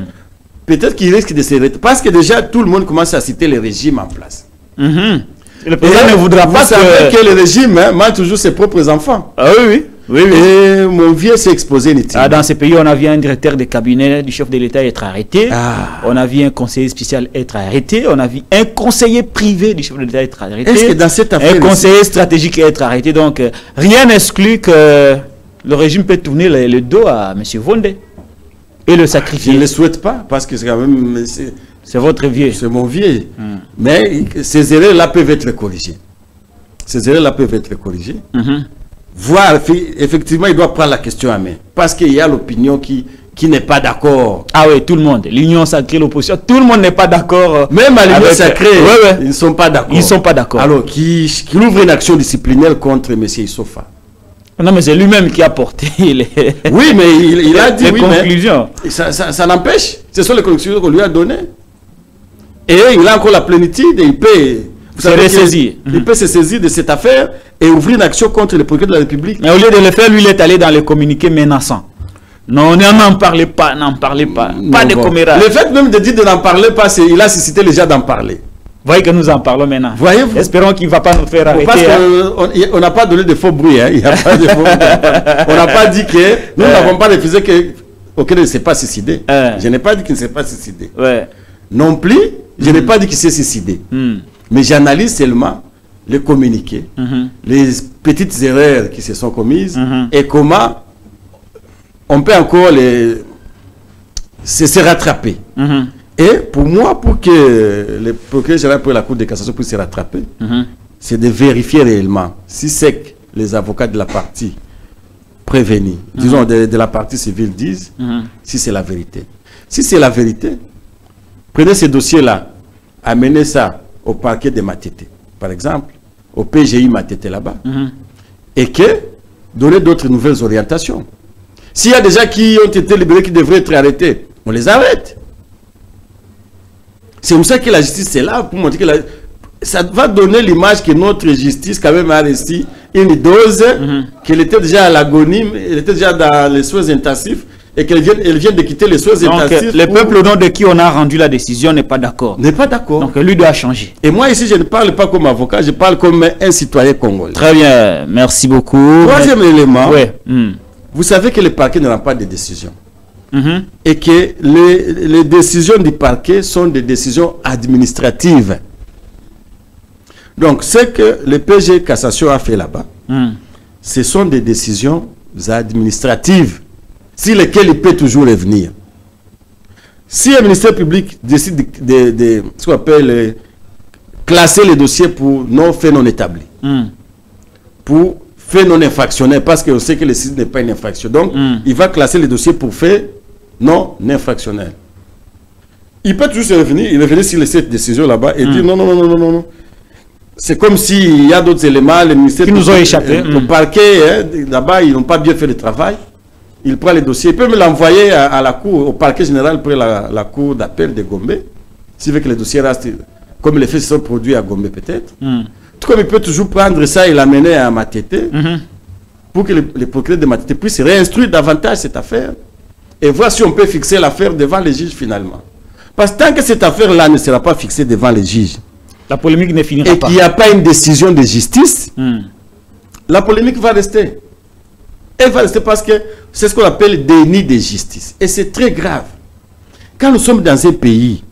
peut-être qu'il risque de se retirer. Parce que déjà, tout le monde commence à citer les régimes en place. Le président ne voudra pas que le régime mange toujours ses propres enfants. Ah oui. Et mon vieux s'est exposé inutilement. Dans ces pays, on a vu un directeur de cabinet du chef de l'État être arrêté. On a vu un conseiller spécial être arrêté. On a vu un conseiller privé du chef de l'État être arrêté. Est-ce que dans cette affaire un conseiller stratégique être arrêté. Donc, rien n'exclut que le régime peut tourner le dos à M. Vonde et le sacrifier. Je ne le souhaite pas, parce que c'est quand même... C'est votre vieux. C'est mon vieux. Mais ces erreurs-là peuvent être corrigées. Ces erreurs-là peuvent être corrigées. Voir, effectivement, il doit prendre la question à main. Parce qu'il y a l'opinion qui n'est pas d'accord. Ah oui, tout le monde. L'union sacrée, l'opposition, tout le monde n'est pas d'accord. Même à l'union sacrée, ils ne sont pas d'accord. Ils ne sont pas d'accord. Alors, qui ouvre une action disciplinaire contre M. Issofa. Non, mais c'est lui-même qui a porté les... Oui, mais il a dit les conclusions. Mais ça n'empêche. Ce sont les conclusions qu'on lui a données. Et il a encore la plénitude et il peut... Il peut se saisir de cette affaire et ouvrir une action contre le procureur de la République. Mais au lieu de le faire, lui, il est allé dans les communiqués menaçants. Non, n'en parlez pas, n'en parlez pas. Pas de commérages. Le fait même de dire de n'en parler pas, il a suscité les gens d'en parler. Voyez que nous en parlons maintenant. Voyez-vous? Espérons qu'il ne va pas nous faire arrêter. Parce qu'on n'a pas donné de faux bruits. Hein. Il y a pas de faux bruits. On n'a pas dit que... Nous n'avons pas refusé qu'aucun ne s'est pas suicidé. Je n'ai pas dit qu'il ne s'est pas suicidé. Non plus, je n'ai pas dit qu'il s'est suicidé. Mais j'analyse seulement les communiqués, les petites erreurs qui se sont commises et comment on peut encore se rattraper. Et pour moi, pour que le procureur général pour la Cour de cassation puisse se rattraper, c'est de vérifier réellement si c'est que les avocats de la partie prévenue, disons de la partie civile disent, si c'est la vérité. Si c'est la vérité, prenez ces dossiers-là, amenez ça au parquet de Matete, par exemple, au PGI Matete là-bas, et que donner d'autres nouvelles orientations. S'il y a des gens qui ont été libérés, qui devraient être arrêtés, on les arrête. C'est pour ça que la justice est là, pour montrer que ça va donner l'image que notre justice quand même a reçu une dose, qu'elle était déjà à l'agonie, elle était déjà dans les soins intensifs, et qu'elle vient de quitter les soins intensifs. Le peuple au nom de qui on a rendu la décision n'est pas d'accord. N'est pas d'accord. Donc lui doit changer. Et moi ici, je ne parle pas comme avocat, je parle comme un citoyen congolais. Très bien, merci beaucoup. Troisième élément, vous savez que le parquet ne rend pas de décision. Et que les décisions du parquet sont des décisions administratives. Donc, ce que le PG Cassation a fait là-bas, ce sont des décisions administratives sur lesquelles il peut toujours revenir. Si un ministère public décide de ce qu'on appelle classer les dossiers pour non fait non établi, pour fait non infractionnel, parce qu'on sait que le site n'est pas une infraction. Donc, il va classer les dossiers pour fait non infractionnel. Il peut toujours revenir sur cette décision là-bas et dire non. C'est comme s'il y a d'autres éléments, les ministères qui nous ont échappé. Le parquet, là-bas, ils n'ont pas bien fait le travail. Il prend les dossiers, il peut me l'envoyer à la cour, au parquet général, près la cour d'appel de Gombe, s'il veut que les dossiers restent, comme les faits sont produits à Gombe peut-être. Tout comme il peut toujours prendre ça et l'amener à Matete, pour que les procureurs de Matete puissent réinstruire davantage cette affaire et voir si on peut fixer l'affaire devant les juges finalement. Parce que tant que cette affaire-là ne sera pas fixée devant les juges, la polémique ne finira pas. Et qu'il n'y a pas une décision de justice, la polémique va rester. Elle va rester parce que c'est ce qu'on appelle déni de justice. Et c'est très grave. Quand nous sommes dans un pays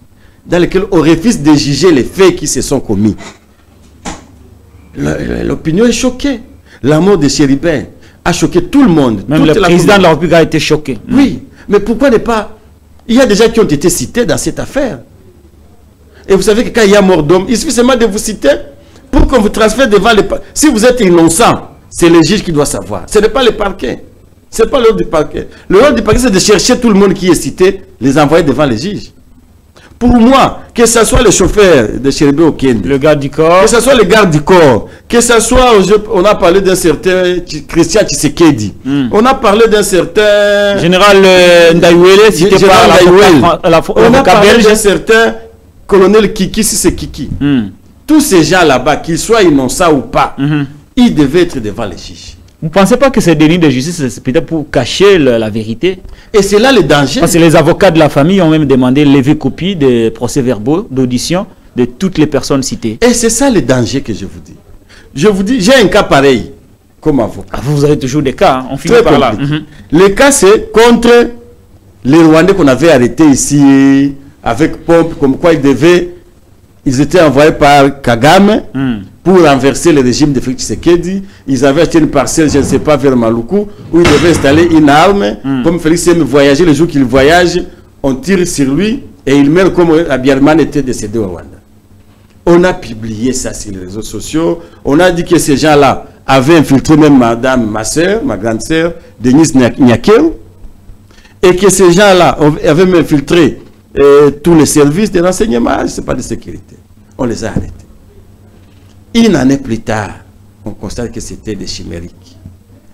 dans lequel on refuse de juger les faits qui se sont commis, l'opinion est choquée. La mort de Chéribin a choqué tout le monde. Même le président de la République a été choqué. Oui, mais pourquoi ne pas... Il y a des gens qui ont été cités dans cette affaire. Et vous savez que quand il y a mort d'homme, il suffit seulement de vous citer pour qu'on vous transfère devant les... Si vous êtes innocent, c'est le juge qui doit savoir. Ce n'est pas le parquet. Ce n'est pas le rôle du parquet. Le rôle du parquet, c'est de chercher tout le monde qui est cité, les envoyer devant les juges. Pour moi, que ce soit le chauffeur de Chéribin Okende, le garde du corps, que ce soit le garde du corps, que ce soit, on a parlé d'un certain Christian Tshisekedi, on a parlé d'un certain... Général Ndayouele, cité par on a parlé d'un certain colonel Kiki, si c'est Kiki. Tous ces gens là-bas, qu'ils soient innocents ou pas, ils devaient être devant les juges. Vous ne pensez pas que ce déni de justice, c'est peut-être pour cacher la vérité? Et c'est là le danger. Parce que les avocats de la famille ont même demandé lever copie des procès-verbaux d'audition de toutes les personnes citées. Et c'est ça le danger que je vous dis. Je vous dis, j'ai un cas pareil comme avocat. Ah, vous avez toujours des cas, hein? On finit par là. Le cas, c'est contre les Rwandais qu'on avait arrêtés ici avec pompe, comme quoi ils étaient envoyés par Kagame pour renverser le régime de Félix Tshisekedi. Ils avaient acheté une parcelle, je ne sais pas, vers Maluku, où ils devaient installer une arme. Comme Félix aime voyager, le jour qu'il voyage, on tire sur lui et il meurt comme Abiyarimana était décédé au Rwanda. On a publié ça sur les réseaux sociaux. On a dit que ces gens-là avaient infiltré même ma soeur, ma grande soeur, Denise Nyakeo, et que ces gens-là avaient même infiltré tous les services de renseignement, je ne sais pas, de sécurité. On les a arrêtés. Une année plus tard, on constate que c'était des chimériques.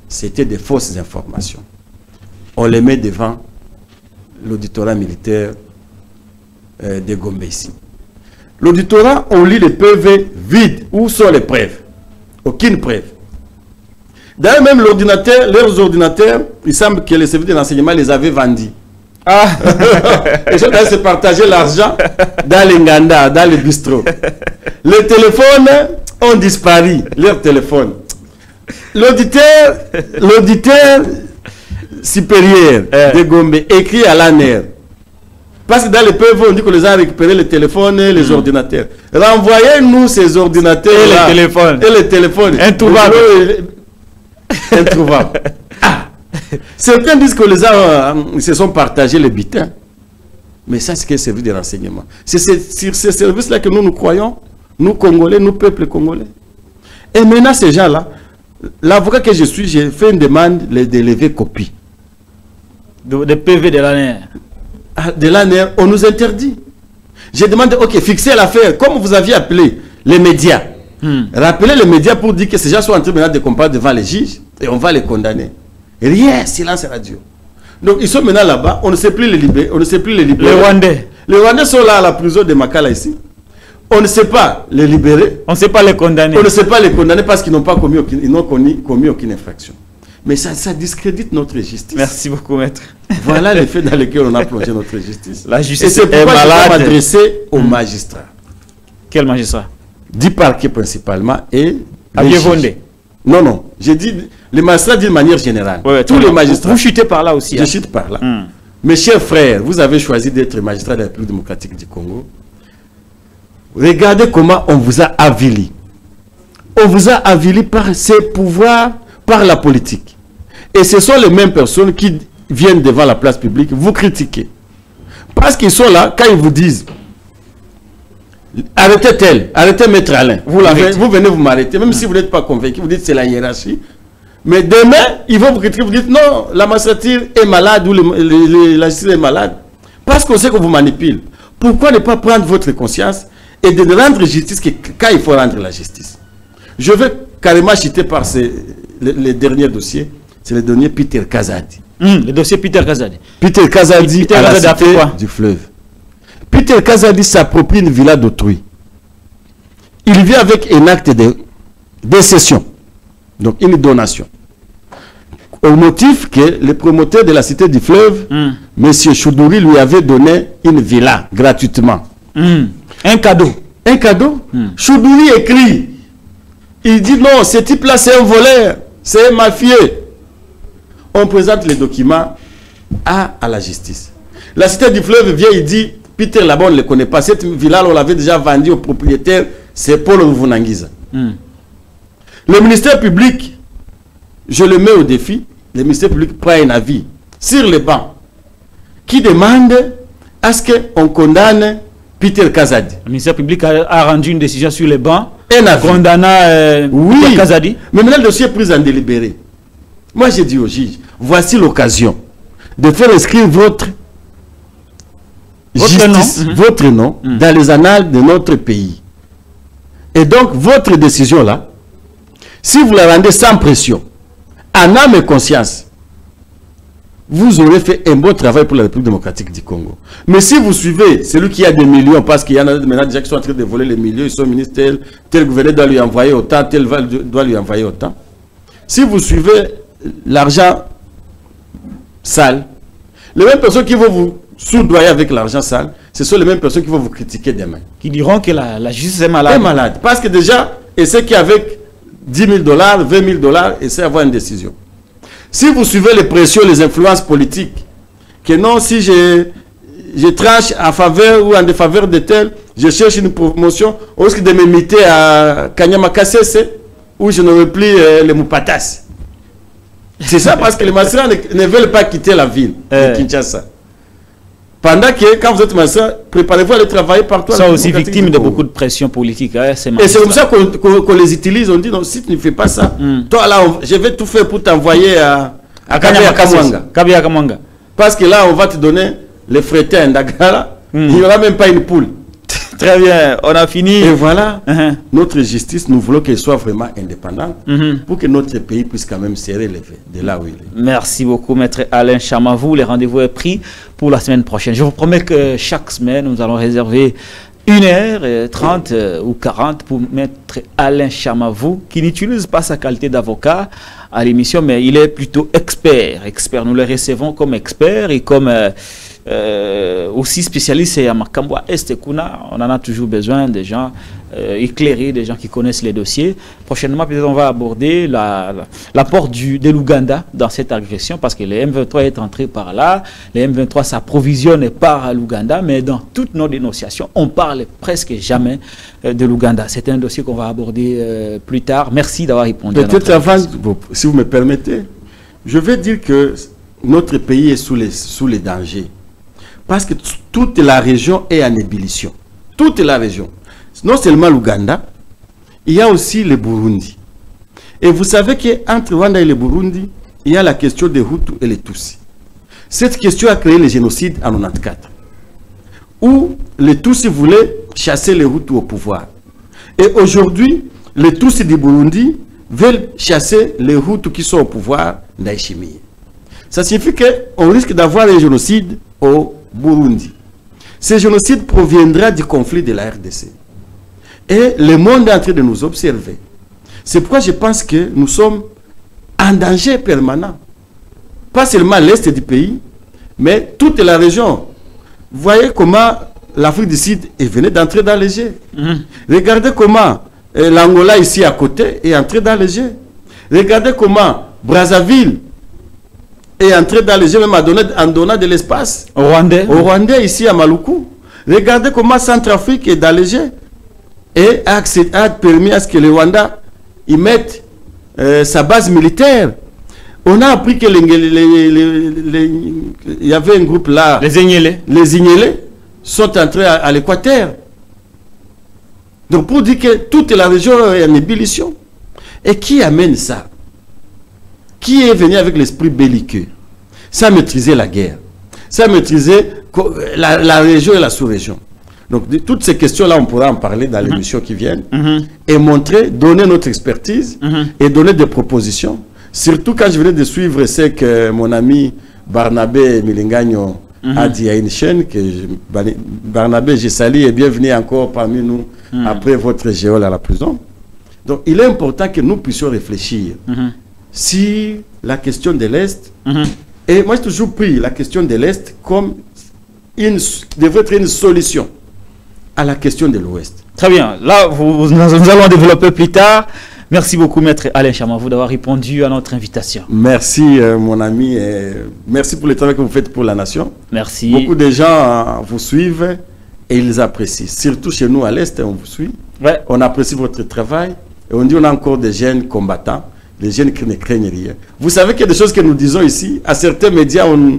C'était des fausses informations. On les met devant l'auditorat militaire de Gombe ici. L'auditorat, on lit les PV vides. Où sont les preuves? Aucune preuve. D'ailleurs, même l'ordinateur, leurs ordinateurs, il semble que les services de renseignement les avaient vendus. Ah. Et je dois se partager l'argent dans les Nganda, dans les bistrots. Les téléphones ont disparu, leurs téléphones. L'auditeur supérieur de Gombe écrit à l'ANER. Parce que dans les PV, on dit qu'on les a récupérés, les téléphones et les ordinateurs. Renvoyez-nous ces ordinateurs et les téléphones. Introuvable. Introuvable. Certains disent que ils se sont partagés les butins. Mais ça, c'est que le service de renseignement. C'est sur ces services-là que nous croyons, nous Congolais, nous peuple congolais. Et maintenant, ces gens-là, l'avocat que je suis, j'ai fait une demande de lever copie. Des PV de l'ANER. De l'ANER, on nous interdit. J'ai demandé, ok, fixez l'affaire, comme vous aviez appelé les médias. Rappelez les médias pour dire que ces gens sont en train de comparaître devant les juges et on va les condamner. Rien, silence radio. Donc ils sont maintenant là-bas, on ne sait plus les libérer. Les Rwandais. Les Rwandais sont là à la prison de Makala ici. On ne sait pas les libérer. On ne sait pas les condamner. On ne sait pas les condamner parce qu'ils n'ont pas commis aucune infraction. Mais ça discrédite notre justice. Merci beaucoup, maître. Voilà les faits dans lesquels on a plongé notre justice. La justice et c'est pourquoi je dois m'adresser aux magistrats. Quel magistrat? Du parquet principalement et... Abievonde. Non. J'ai dit les magistrats d'une manière générale. Tous les magistrats. Vous chutez par là aussi. Je chute par là. Mes chers frères, vous avez choisi d'être magistrat de la République démocratique du Congo. Regardez comment on vous a avili. On vous a avili par ces pouvoirs par la politique. Et ce sont les mêmes personnes qui viennent devant la place publique vous critiquer. Parce qu'ils sont là, quand ils vous disent arrêtez tel, arrêtez Maître Alain, vous venez vous m'arrêter, même si vous n'êtes pas convaincu, vous dites c'est la hiérarchie. Mais demain, ils vont vous critiquer, vous dites non, la magistrature est malade ou la justice est malade. Parce qu'on sait qu'on vous manipule. Pourquoi ne pas prendre votre conscience et de rendre justice quand il faut rendre la justice? Je vais carrément citer par les derniers dossiers. C'est le dernier Peter Kazadi. Le dossier Peter Kazadi. Peter Kazadi à la cité du fleuve. Peter Kazadi s'approprie une villa d'autrui. Il vient avec un acte de cession. Donc une donation. Au motif que le promoteur de la cité du fleuve, M. Choudouri, lui avait donné une villa gratuitement. Un cadeau. Un cadeau. Choudouri écrit. Il dit non, ce type-là c'est un voleur, c'est un mafieux. On présente les documents à la justice. La cité du fleuve vient, il dit, Peter là-bas on ne le connaît pas. Cette villa on l'avait déjà vendue au propriétaire, c'est Paul Mvunangiza. Le ministère public, je le mets au défi, le ministère public prend un avis sur les bancs qui demande à ce qu'on condamne Peter Kazadi. Le ministère public a rendu une décision sur les bancs condamnant Peter Kazadi. Mais maintenant le dossier est pris en délibéré. Moi j'ai dit au juge, voici l'occasion de faire inscrire votre nom dans les annales de notre pays. Et donc votre décision là, si vous la rendez sans pression, en âme et conscience, vous aurez fait un bon travail pour la République démocratique du Congo. Mais si vous suivez celui qui a des millions, parce qu'il y en a maintenant déjà qui sont en train de voler les millions, ils sont ministres, tel gouverneur doit lui envoyer autant, tel doit lui envoyer autant. Si vous suivez l'argent sale, les mêmes personnes qui vont vous soudoyer avec l'argent sale, ce sont les mêmes personnes qui vont vous critiquer demain. Qui diront que la justice est malade. Est malade. Parce que déjà, et c'est qu'avec 10 000 $, 20 000 $, essaie d'avoir une décision. Si vous suivez les pressions, les influences politiques, que non, si je tranche en faveur ou en défaveur de tel, je cherche une promotion, au risque de m'imiter à Kanyama Kassese, où je n'aurai plus les Moupatas. C'est ça parce que les magistrats ne veulent pas quitter la ville de Kinshasa. Pendant que quand vous êtes magistrat, préparez-vous à aller travailler partout. Ils sont aussi victimes de beaucoup de pression politique. Hein, et c'est comme ça qu'on les utilise. On dit non, si tu ne fais pas ça, toi là, je vais tout faire pour t'envoyer à Kabia Kamwanga. Parce que là, on va te donner les frétins d'Agara. Il n'y aura même pas une poule. Très bien, on a fini. Et voilà, notre justice, nous voulons qu'elle soit vraiment indépendante pour que notre pays puisse quand même se relever de là où il est. Merci beaucoup, Maître Alain Chamavou. Le rendez-vous est pris pour la semaine prochaine. Je vous promets que chaque semaine, nous allons réserver 1h30 ou 40 pour Maître Alain Chamavou, qui n'utilise pas sa qualité d'avocat à l'émission, mais il est plutôt expert. Nous le recevons comme expert et comme aussi spécialiste à Makambwa Est Kuna. On en a toujours besoin des gens éclairés, des gens qui connaissent les dossiers. Prochainement, peut-être on va aborder l'apport de l'Ouganda dans cette agression, parce que le M23 est entré par là. Le M23 s'approvisionne par l'Ouganda, mais dans toutes nos dénonciations, on parle presque jamais de l'Ouganda. C'est un dossier qu'on va aborder plus tard. Merci d'avoir répondu. Peut-être avant, si vous me permettez, je vais dire que notre pays est sous les dangers. Parce que toute la région est en ébullition. Toute la région. Non seulement l'Ouganda, il y a aussi le Burundi. Et vous savez qu'entre Rwanda et le Burundi, il y a la question des Hutus et les Tutsis. Cette question a créé le génocide en 1994, où les Tutsis voulaient chasser les Hutus au pouvoir. Et aujourd'hui, les Tutsis du Burundi veulent chasser les Hutus qui sont au pouvoir d'Aïchimie. Ça signifie qu'on risque d'avoir un génocide au Burundi. Ce génocide proviendra du conflit de la RDC. Et le monde est en train de nous observer. C'est pourquoi je pense que nous sommes en danger permanent. Pas seulement l'Est du pays, mais toute la région. Vous voyez comment l'Afrique du Sud venait d'entrer dans le G. Regardez comment l'Angola ici à côté est entré dans le G. Regardez comment Brazzaville est entré dans le G, même en donnant de l'espace au Rwandais ici à Maluku. Regardez comment Centrafrique est dans le G et a permis à ce que les Rwandais y mettent sa base militaire. On a appris que il y avait un groupe là. Les Ignélés. Les Ignélés sont entrés à l'Équateur. Donc pour dire que toute la région est en ébullition. Et qui amène ça? Qui est venu avec l'esprit belliqueux? Ça maîtriser la guerre. Ça maîtriser la région et la sous-région. Donc de toutes ces questions-là, on pourra en parler dans l'émission qui viennent. Et montrer, donner notre expertise et donner des propositions. Surtout quand je venais de suivre ce que mon ami Barnabé Milingagno a dit à une chaîne, que Barnabé, je salue et bienvenue encore parmi nous après votre géol à la prison. Donc il est important que nous puissions réfléchir si la question de l'Est, et moi j'ai toujours pris la question de l'Est comme devrait être une solution à la question de l'Ouest. Très bien, là nous allons développer plus tard. Merci beaucoup, Maître Alain Chamavou, d'avoir répondu à notre invitation. Merci, mon ami. Et merci pour le travail que vous faites pour la nation. Merci. Beaucoup de gens vous suivent et ils apprécient. Surtout chez nous à l'Est, on vous suit. Ouais. On apprécie votre travail. Et on dit qu'on a encore des jeunes combattants, des jeunes qui ne craignent rien. Vous savez qu'il y a des choses que nous disons ici. À certains médias, on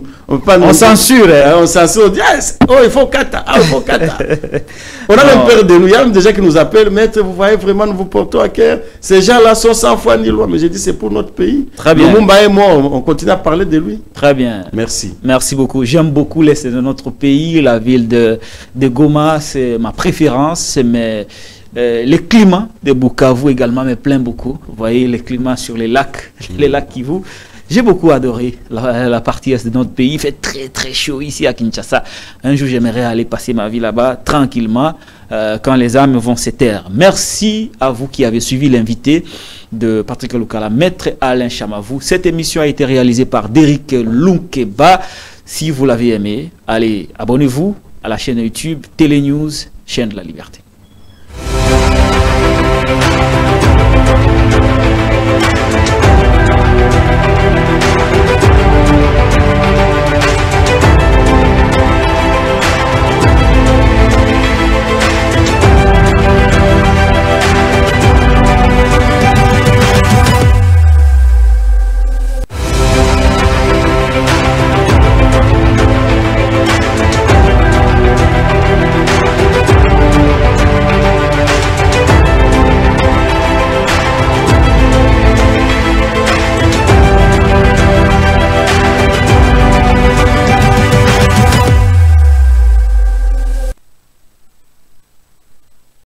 censure. On censure. On dit, oh, il faut kata. Ah, il faut kata. On a même peur de nous. Il y a même des gens qui nous appellent, maître, vous voyez vraiment, nous vous portons à cœur. Ces gens-là sont sans foi ni loi. Mais j'ai dit, c'est pour notre pays. Très bien. Lumumba est mort, on continue à parler de lui. Très bien. Merci. Merci beaucoup. J'aime beaucoup l'Est de notre pays. La ville de Goma, c'est ma préférence. C'est le climat de Bukavu également me plaît beaucoup. Vous voyez, les climats sur les lacs Kivu. J'ai beaucoup adoré la partie est de notre pays. Il fait très très chaud ici à Kinshasa. Un jour, j'aimerais aller passer ma vie là-bas tranquillement quand les âmes vont se taire. Merci à vous qui avez suivi l'invité de Patrick Lukala, Maître Alain Chamavou. Cette émission a été réalisée par Derrick Lunkeba. Si vous l'avez aimé, allez, abonnez-vous à la chaîne YouTube Télénews, chaîne de la liberté.